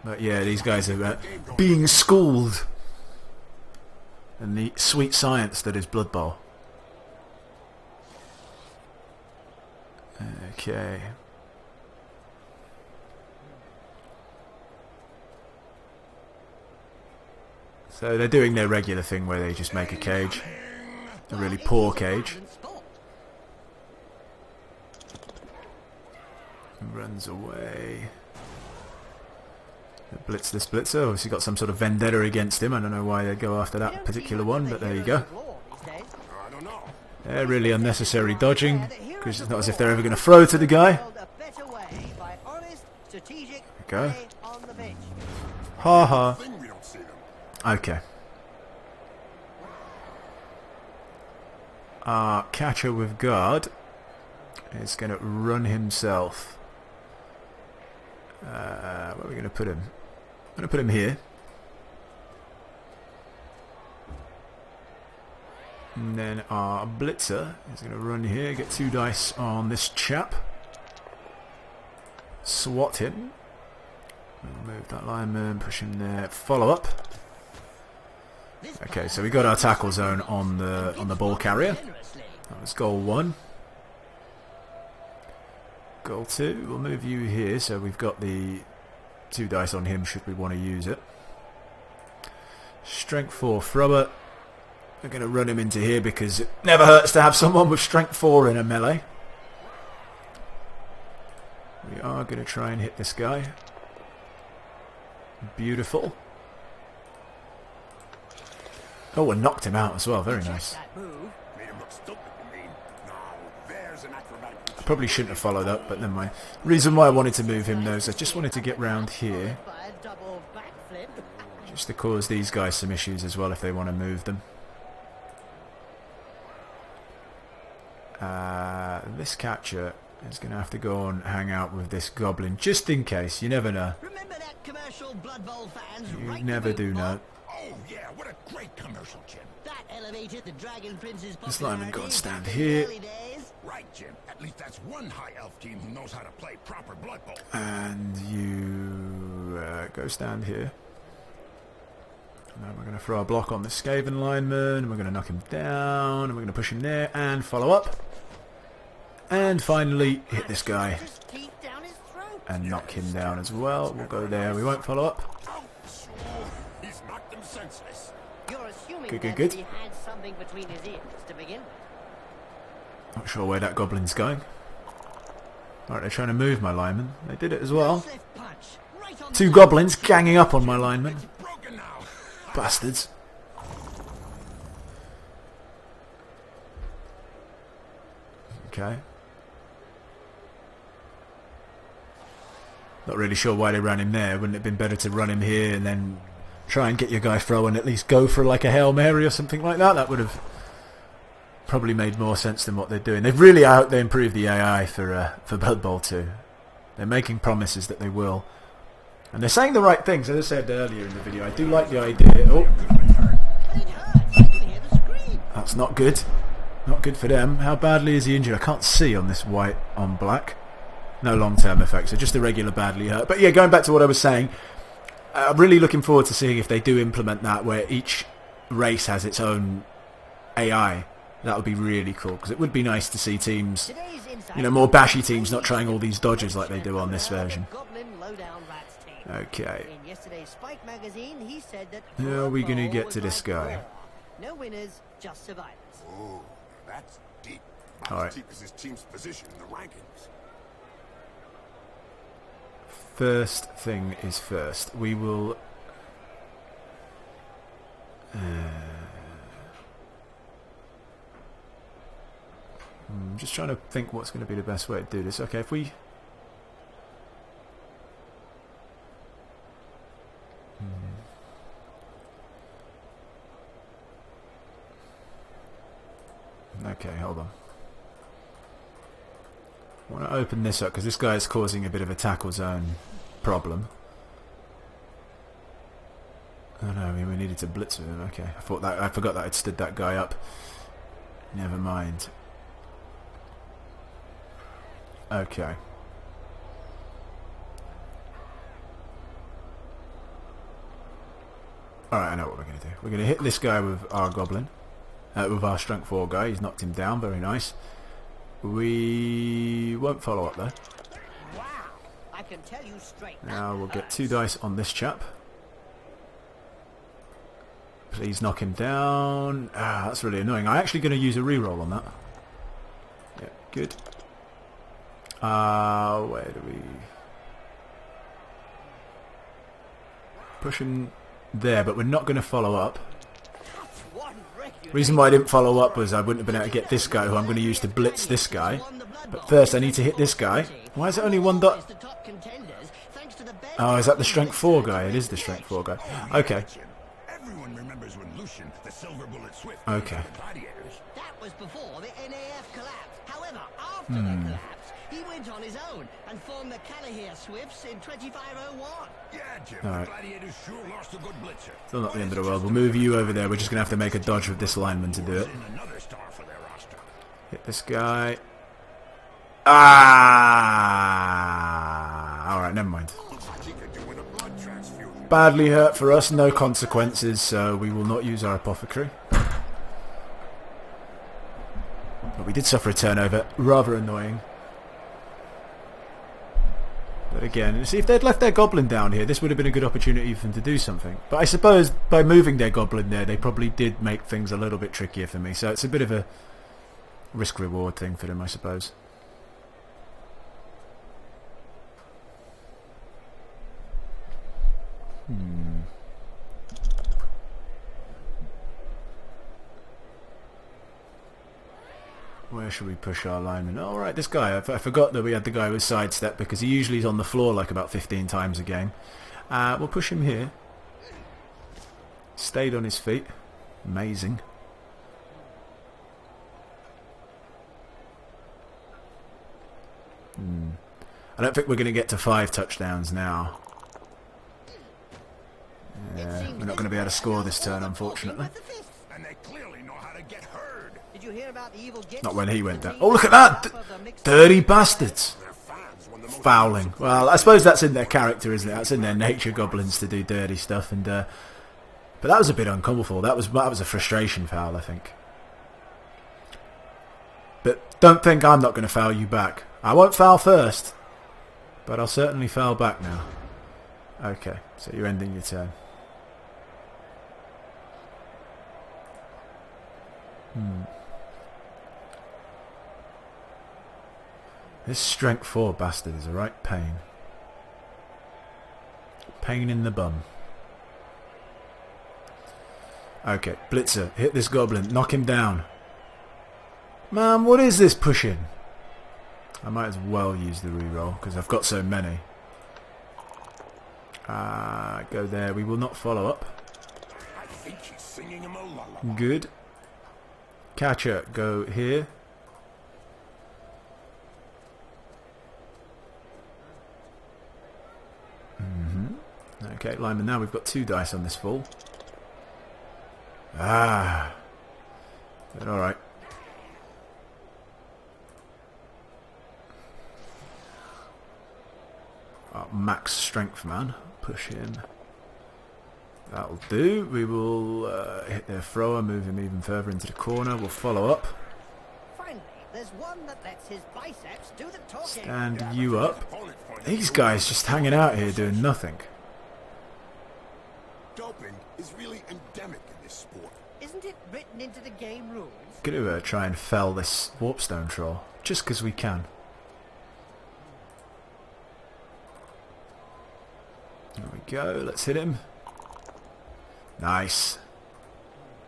Speaker 1: But yeah, these guys are being schooled in the sweet science that is Blood Bowl. Okay. So they're doing their regular thing where they just make a cage. A really poor cage. Runs away. Blitz this blitzer. Obviously got some sort of vendetta against him. I don't know why they go after that particular one, but there you go. They're really unnecessary dodging, because it's not as if they're ever going to throw to the guy. There we go. Ha ha. Okay. Our catcher with guard is going to run himself. Where are we going to put him? I'm going to put him here. And then our blitzer is going to run here, get 2 dice on this chap. Swat him. Move that lineman, push him there. Follow up. Okay, so we got our tackle zone on the ball carrier. That was goal 1. Goal 2. We'll move you here, so we've got the 2 dice on him should we want to use it. Strength 4 thrower. We're going to run him into here because it never hurts to have someone with strength 4 in a melee. We are going to try and hit this guy. Beautiful. Oh, and knocked him out as well. Very nice. Probably shouldn't have followed up, but never mind. Reason why I wanted to move him though is I just wanted to get round here. Just to cause these guys some issues as well if they want to move them. This catcher is going to have to go and hang out with this goblin just in case. You never know. You never do know.
Speaker 3: Oh yeah, what a great commercial, Jim.
Speaker 2: That elevated the Dragon Prince's
Speaker 1: this lineman got to
Speaker 2: popularity
Speaker 1: stand
Speaker 2: back in the
Speaker 1: here.
Speaker 2: early days.
Speaker 3: Right, Jim. At least that's one high elf team who knows how to play proper Blood Bowl.
Speaker 1: And you go stand here. Now we're going to throw a block on the Skaven lineman, and we're going to knock him down, and we're going to push him there, and follow up. And finally, hit this guy. And knock him down as well. We'll go there. We won't follow up.
Speaker 3: He's knocked them senseless.
Speaker 2: You're assuming
Speaker 1: Good.
Speaker 2: that he had something between his ears to begin with.
Speaker 1: Not sure where that goblin's going. Alright, they're trying to move my lineman. They did it as well. Two goblins ganging up on my lineman. Bastards. Okay. Not really sure why they ran him there. Wouldn't it have been better to run him here and then try and get your guy throw and at least go for like a Hail Mary or something like that? That would have probably made more sense than what they're doing. They've really they improved the AI for Blood Bowl 2. They're making promises that they will. And they're saying the right things. As I said earlier in the video, I do like the idea. Oh, that's not good. Not good for them. How badly is he injured? I can't see on this white on black. No long-term effects, so just a regular badly hurt. But yeah, going back to what I was saying, I'm really looking forward to seeing if they do implement that, where each race has its own AI. That would be really cool, because it would be nice to see teams, you know, more bashy teams not trying all these dodges like they do on this version. Okay. How are we going to get to this guy?
Speaker 2: No winners, just survivors.
Speaker 3: Oh, that's deep.
Speaker 1: All right.
Speaker 3: Deep is his team's position in the rankings.
Speaker 1: First thing is first. We will... I'm just trying to think what's going to be the best way to do this. Okay, if we... Okay, hold on. I want to open this up because this guy is causing a bit of a tackle zone problem. Oh no, I mean we needed to blitz with him. Okay, I forgot that I'd stood that guy up. Never mind. Okay. Alright, I know what we're going to do. We're going to hit this guy with our goblin. With our strength 4 guy. He's knocked him down. Very nice. We won't follow up though.
Speaker 2: Wow, I can tell you straight.
Speaker 1: Now we'll get 2 dice on this chap. Please knock him down. Ah, that's really annoying. I'm actually going to use a reroll on that. Yeah, good. Where do we... Push him there, but we're not going to follow up. Reason why I didn't follow up was I wouldn't have been able to get this guy, who I'm going to use to blitz this guy. But first I need to hit this guy. Why is it only 1 dot? Oh, is that the strength 4 guy? It is the strength 4 guy. Okay. Okay.
Speaker 2: That was before the NAF collapse. However, after the collapse, he went on his own and formed the Callahere Swifts in 2501.
Speaker 3: Yeah, Jim.
Speaker 1: All right.
Speaker 3: Gladiators sure lost a good blitzer.
Speaker 1: Still not the end of the world. We'll move you over there. We're just going to have to make a dodge with this lineman to do it.
Speaker 3: Another star for their roster.
Speaker 1: Hit this guy. Ah! Alright, never mind. Badly hurt for us, no consequences, so we will not use our apothecary. But we did suffer a turnover, rather annoying. But again, see, if they'd left their goblin down here, this would have been a good opportunity for them to do something. But I suppose by moving their goblin there, they probably did make things a little bit trickier for me. So it's a bit of a risk-reward thing for them, I suppose. Where should we push our lineman? Oh, right, this guy. I forgot that we had the guy with sidestep because he usually is on the floor like about 15 times a game. We'll push him here. Stayed on his feet. Amazing. I don't think we're going to get to 5 touchdowns now. Yeah, we're not going to be able to score this turn, unfortunately.
Speaker 3: And they clearly know how to get heard.
Speaker 2: you hear about the evil
Speaker 1: Not when he went down. Oh, look at that! Dirty bastards! Fouling. Well, I suppose that's in their character, isn't it? That's in their nature, goblins, to do dirty stuff. And but that was a bit uncalled for. That was a frustration foul, I think. But don't think I'm not going to foul you back. I won't foul first, but I'll certainly foul back now. Okay, so you're ending your turn. This strength 4 bastard is a right pain. Pain in the bum. Okay, Blitzer, hit this goblin, knock him down. Man, what is this pushing? I might as well use the reroll because I've got so many. Go there. We will not follow up.
Speaker 3: I think he's singing him a lullaby.
Speaker 1: Good. Catcher, go here. Okay, lineman, now we've got 2 dice on this fall. But alright. Max strength, man. Push him. That'll do. We will hit their thrower, move him even further into the corner. We'll follow up.
Speaker 2: Finally, there's one that lets his biceps do the talking.
Speaker 1: Stand you up. These guys just hanging out here doing nothing.
Speaker 3: Doping is really endemic in this sport.
Speaker 2: Isn't it written into the game rules?
Speaker 1: Gonna try and fell this warpstone troll just because we can. There we go. Let's hit him. Nice.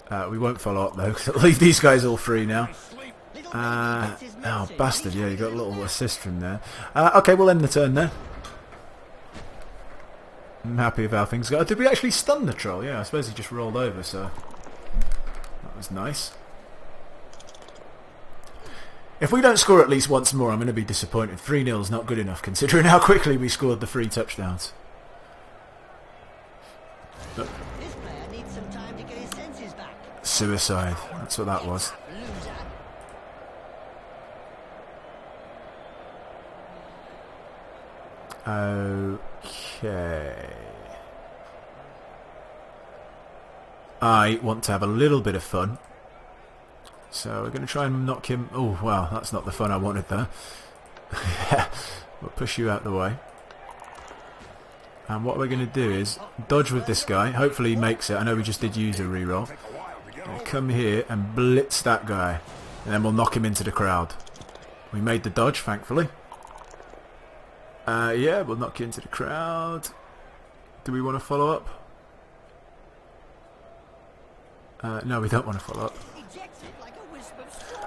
Speaker 1: We won't follow up though, because I'll leave these guys all free now. Oh, bastard, yeah, you got a little assist from there. Okay, we'll end the turn there. I'm happy with how things go. Did we actually stun the troll? Yeah, I suppose he just rolled over, so that was nice. If we don't score at least once more, I'm going to be disappointed. 3-0 is not good enough, considering how quickly we scored the 3 touchdowns. But
Speaker 2: This player needs some time to get his senses back.
Speaker 1: suicide, that's what that was.
Speaker 2: Loser.
Speaker 1: Okay. I want to have a little bit of fun. So we're going to try and knock him... Oh, wow, that's not the fun I wanted there. We'll push you out the way. And what we're going to do is dodge with this guy. Hopefully he makes it. I know we just did use a reroll. Come here and blitz that guy. And then we'll knock him into the crowd. We made the dodge, thankfully. Yeah, we'll knock you into the crowd. Do we want to follow up? No, we don't want to follow up.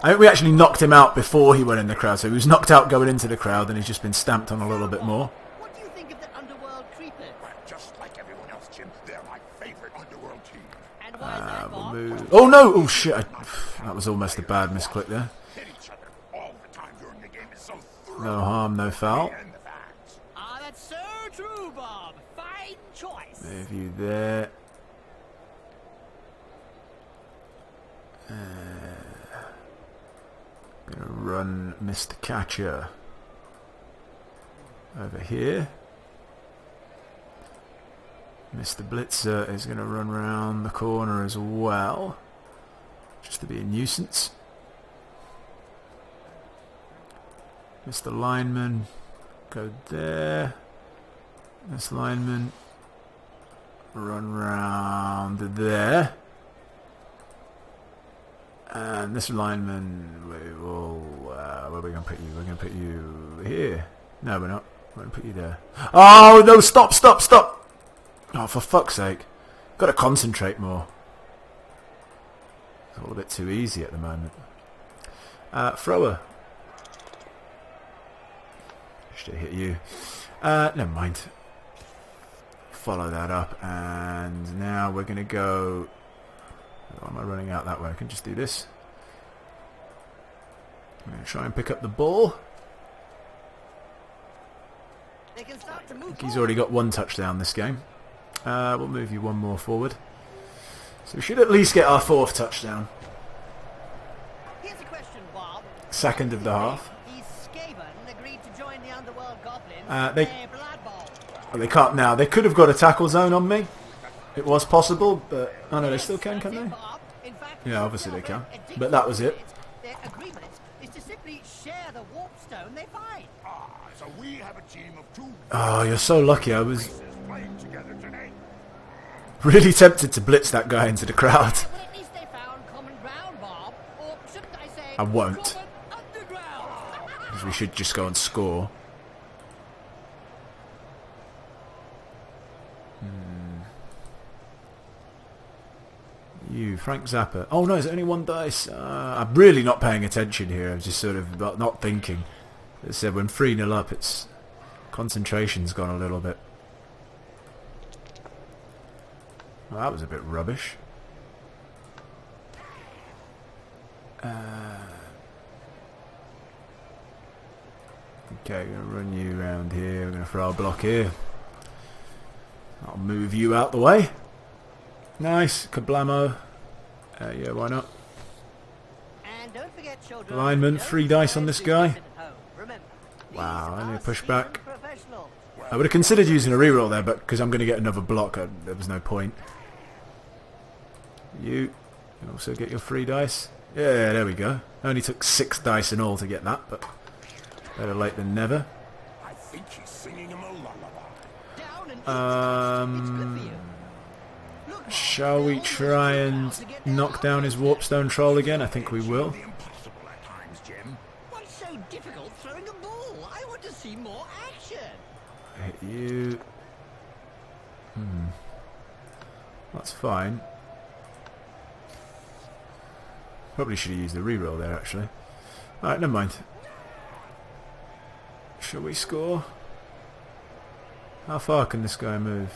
Speaker 1: I think we actually knocked him out before he went in the crowd. So he was knocked out going into the crowd and he's just been stamped on a little bit more.
Speaker 2: What do you think of the underworld creepers?
Speaker 3: Just like everyone else, Jim, they're my favorite underworld team.
Speaker 2: And why is that,
Speaker 1: We'll
Speaker 2: Bob?
Speaker 1: move. Oh no! Oh shit! That was almost a bad misclick there.
Speaker 3: Hit each other all the time during the game is so
Speaker 1: No harm, no foul.
Speaker 3: and the fans.
Speaker 2: Ah, that's so true, Bob. Fine choice.
Speaker 1: Move you there. Gonna run Mr. Catcher over here. Mr. Blitzer is going to run around the corner as well, just to be a nuisance. Mr. Lineman, go there. This lineman, run round there. And this lineman, we will... where are we going to put you? We're going to put you here. No, we're not. We're going to put you there. Oh, no, stop, stop, stop! Oh, for fuck's sake. Got to concentrate more. It's all a bit too easy at the moment. Thrower. Should hit you. Never mind. Follow that up. And now we're going to go... Why am I running out that way? I can just do this. I'm going to try and pick up the ball.
Speaker 2: They can start to move.
Speaker 1: He's already got 1 touchdown this game. We'll move you 1 more forward. So we should at least get our 4th touchdown.
Speaker 2: Here
Speaker 1: second of the half. They can't now. They could have got a tackle zone on me. It was possible, but... Oh no, they still can they? Yeah, obviously they can. But that was it.
Speaker 2: Their agreement is to simply share the warp stone they find.
Speaker 3: So we have a team of 2
Speaker 1: Oh, you're so lucky. I was
Speaker 3: playing together today.
Speaker 1: really tempted to blitz that guy into the crowd.
Speaker 2: Well, at least they found common ground, Bob. Or shouldn't I say,
Speaker 1: I won't.
Speaker 2: common underground.
Speaker 1: Because we should just go and score. You, Frank Zappa. Oh no, is it only 1 dice? I'm really not paying attention here. I'm just sort of not thinking. As I said, when 3-0 up, it's concentration's gone a little bit. Well, that was a bit rubbish. Okay, going to run you around here. We're going to throw a block here. I'll move you out the way. Nice, kablamo. Yeah, why not?
Speaker 2: And don't forget, children,
Speaker 1: Lineman, 3 dice on this guy.
Speaker 2: Remember,
Speaker 1: Wow, I need
Speaker 2: these
Speaker 1: to push
Speaker 2: are
Speaker 1: back.
Speaker 2: seasoned professionals.
Speaker 1: I would have considered using a reroll there, but because I'm going to get another block, there was no point. You can also get your 3 dice. Yeah, there we go. Only took 6 dice in all to get that, but better late than never.
Speaker 3: I think he's singing him a lullaby.
Speaker 2: Down and it's good for you. Look, Bob,
Speaker 1: Shall we
Speaker 2: they're
Speaker 1: try
Speaker 2: almost
Speaker 1: and
Speaker 2: allowed to get their
Speaker 1: knock down his warpstone troll again? I think we will.
Speaker 3: The impossible at times, Jim.
Speaker 2: What's so difficult throwing a ball? I want to see more action.
Speaker 1: Hit you. That's fine. Probably should have used the reroll there, actually. Alright, never mind. Shall we score? How far can this guy move?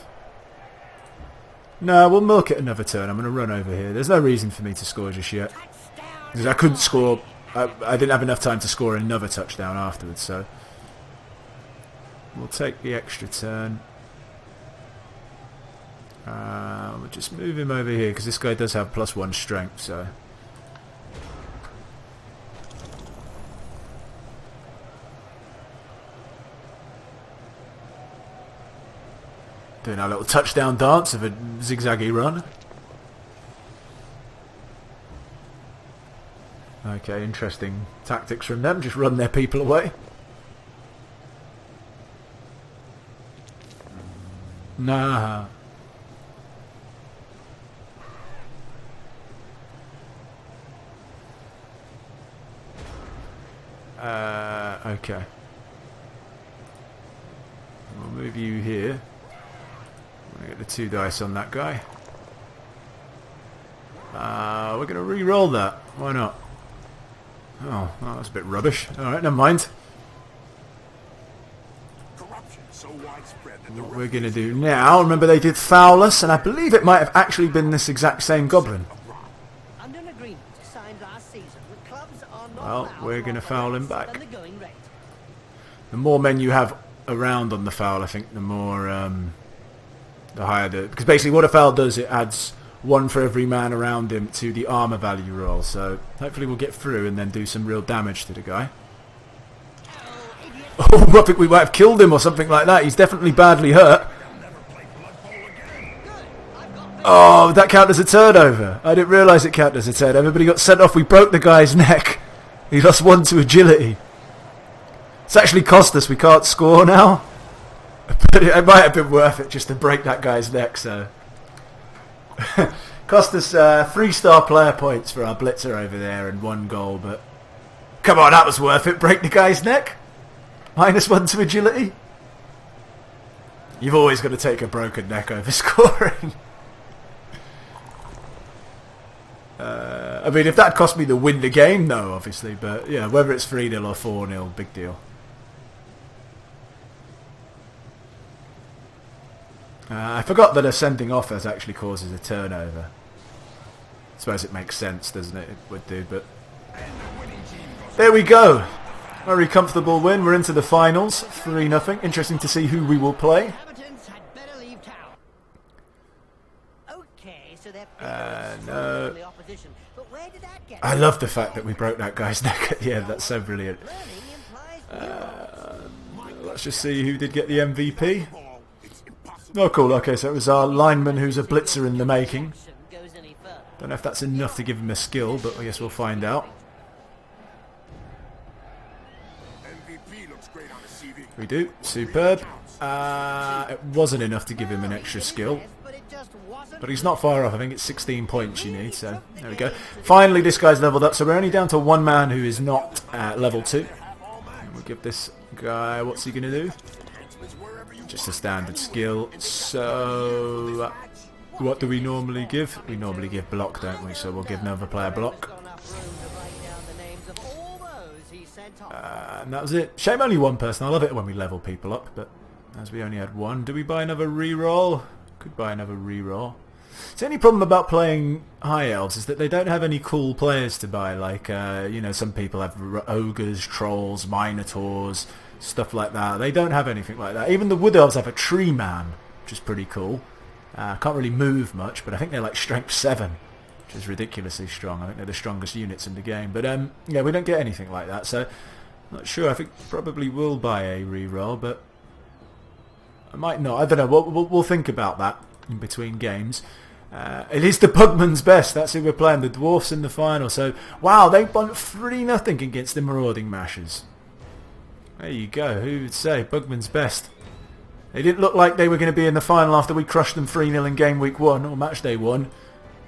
Speaker 1: No, we'll milk it another turn. I'm going to run over here. There's no reason for me to score just yet. Because I couldn't score. I didn't have enough time to score another touchdown afterwards, so... We'll take the extra turn. We'll just move him over here, because this guy does have +1 strength, so... Doing our little touchdown dance of a zigzaggy run. Okay, interesting tactics from them. Just run their people away. Nah. Okay. We'll move you here. We'll get the 2 dice on that guy. We're going to re-roll that. Why not? Oh, that's a bit rubbish. Alright, never mind.
Speaker 3: Corruption so widespread that
Speaker 1: What we're going to do now, remember they did foul us, and I believe it might have actually been this exact same goblin.
Speaker 2: Under an agreement signed last season, the clubs are not
Speaker 1: Well,
Speaker 2: allowed
Speaker 1: we're
Speaker 2: to
Speaker 1: going to
Speaker 2: offer
Speaker 1: foul him
Speaker 2: less
Speaker 1: back.
Speaker 2: than the going rate.
Speaker 1: The more men you have around on the foul, I think the more, the higher the... Because basically what a foul does, it adds 1 for every man around him to the armor value roll. So hopefully we'll get through and then do some real damage to the guy. Oh, I think we might have killed him or something like that. He's definitely badly hurt. Oh, that counted as a turnover. I didn't realise it counted as a turnover, but he got sent off. We broke the guy's neck. He lost 1 to agility. It's actually cost us. We can't score now. But it might have been worth it just to break that guy's neck, so... Cost us 3-star player points for our blitzer over there and 1 goal, but... Come on, that was worth it. Break the guy's neck. -1 to agility. You've always got to take a broken neck over scoring. I mean, if that cost me the win the game, no, obviously. But, yeah, whether it's 3-0 or 4-0, big deal. I forgot that a sending off as actually causes a turnover. I suppose it makes sense, doesn't it? It would do, but... There we go! Very comfortable win. We're into the finals. 3-0. Interesting to see who we will play.
Speaker 2: Inhabitants had better leave town. Okay, so they're
Speaker 1: No.
Speaker 2: the opposite position. But where did that get
Speaker 1: I
Speaker 2: him?
Speaker 1: love the fact that we broke that guy's neck at the end. That's so brilliant.
Speaker 2: Learning implies
Speaker 1: Let's just see who did get the MVP.
Speaker 3: Ball, it's impossible.
Speaker 1: Oh, cool. Okay, so it was our lineman who's a blitzer in the making.
Speaker 2: action goes any further.
Speaker 1: Don't know if that's enough to give him a skill, but I guess we'll find out.
Speaker 3: MVP looks great on the CV.
Speaker 1: We do. Superb. It wasn't enough to give him an extra skill.
Speaker 2: But it just wasn't.
Speaker 1: But he's not far off. I think it's 16 points you need, so there we go. Finally, this guy's leveled up, so we're only down to one man who is not level 2. And we'll give this guy, what's he going to do? Just a standard skill. So, what do we normally give? We normally give block, don't we? So we'll give another player block.
Speaker 2: Got enough room to write down the names of all those he sent off.
Speaker 1: And that was it. Shame only one person. I love it when we level people up, but as we only had one. Do we buy another reroll? Could buy another reroll. The only problem about playing High Elves is that they don't have any cool players to buy. Like, you know, some people have ogres, trolls, minotaurs, stuff like that. They don't have anything like that. Even the Wood Elves have a tree man, which is pretty cool. Can't really move much, but I think they're like strength 7, which is ridiculously strong. I think they're the strongest units in the game. But yeah, we don't get anything like that, so not sure. I think probably will buy a reroll, but I might not. I don't know. We'll think about that in between games. It is the Pugman's best. That's who we're playing. The Dwarfs in the final. So, wow, they won 3-0 against the Marauding Mashers. There you go. Who would say Pugman's best? They didn't look like they were going to be in the final after we crushed them 3-0 in game week 1, or match day 1.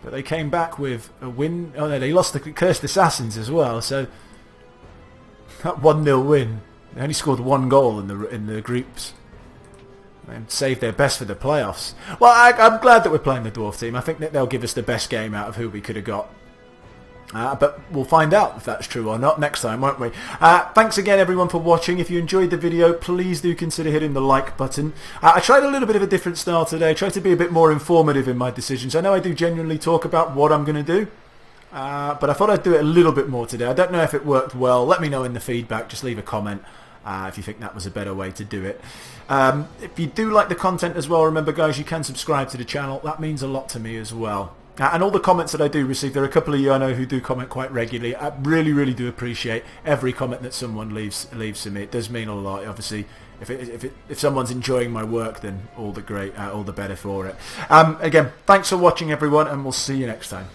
Speaker 1: But they came back with a win. Oh no, they lost the Cursed Assassins as well. So that 1-0 win. They only scored 1 goal in the groups. And saved their best for the playoffs. Well, I'm glad that we're playing the Dwarf team. I think that they'll give us the best game out of who we could have got. But we'll find out if that's true or not next time, won't we? Thanks again, everyone, for watching. If you enjoyed the video, please do consider hitting the like button. I tried a little bit of a different style today. I tried to be a bit more informative in my decisions. I know I do genuinely talk about what I'm going to do. But I thought I'd do it a little bit more today. I don't know if it worked well. Let me know in the feedback. Just leave a comment. If you think that was a better way to do it. If you do like the content as well, remember guys, you can subscribe to the channel. That means a lot to me as well. And all the comments that I do receive, there are a couple of you I know who do comment quite regularly. I really, really do appreciate every comment that someone leaves to me. It does mean a lot. Obviously, if someone's enjoying my work, then all the better for it. Again, thanks for watching, everyone, and we'll see you next time.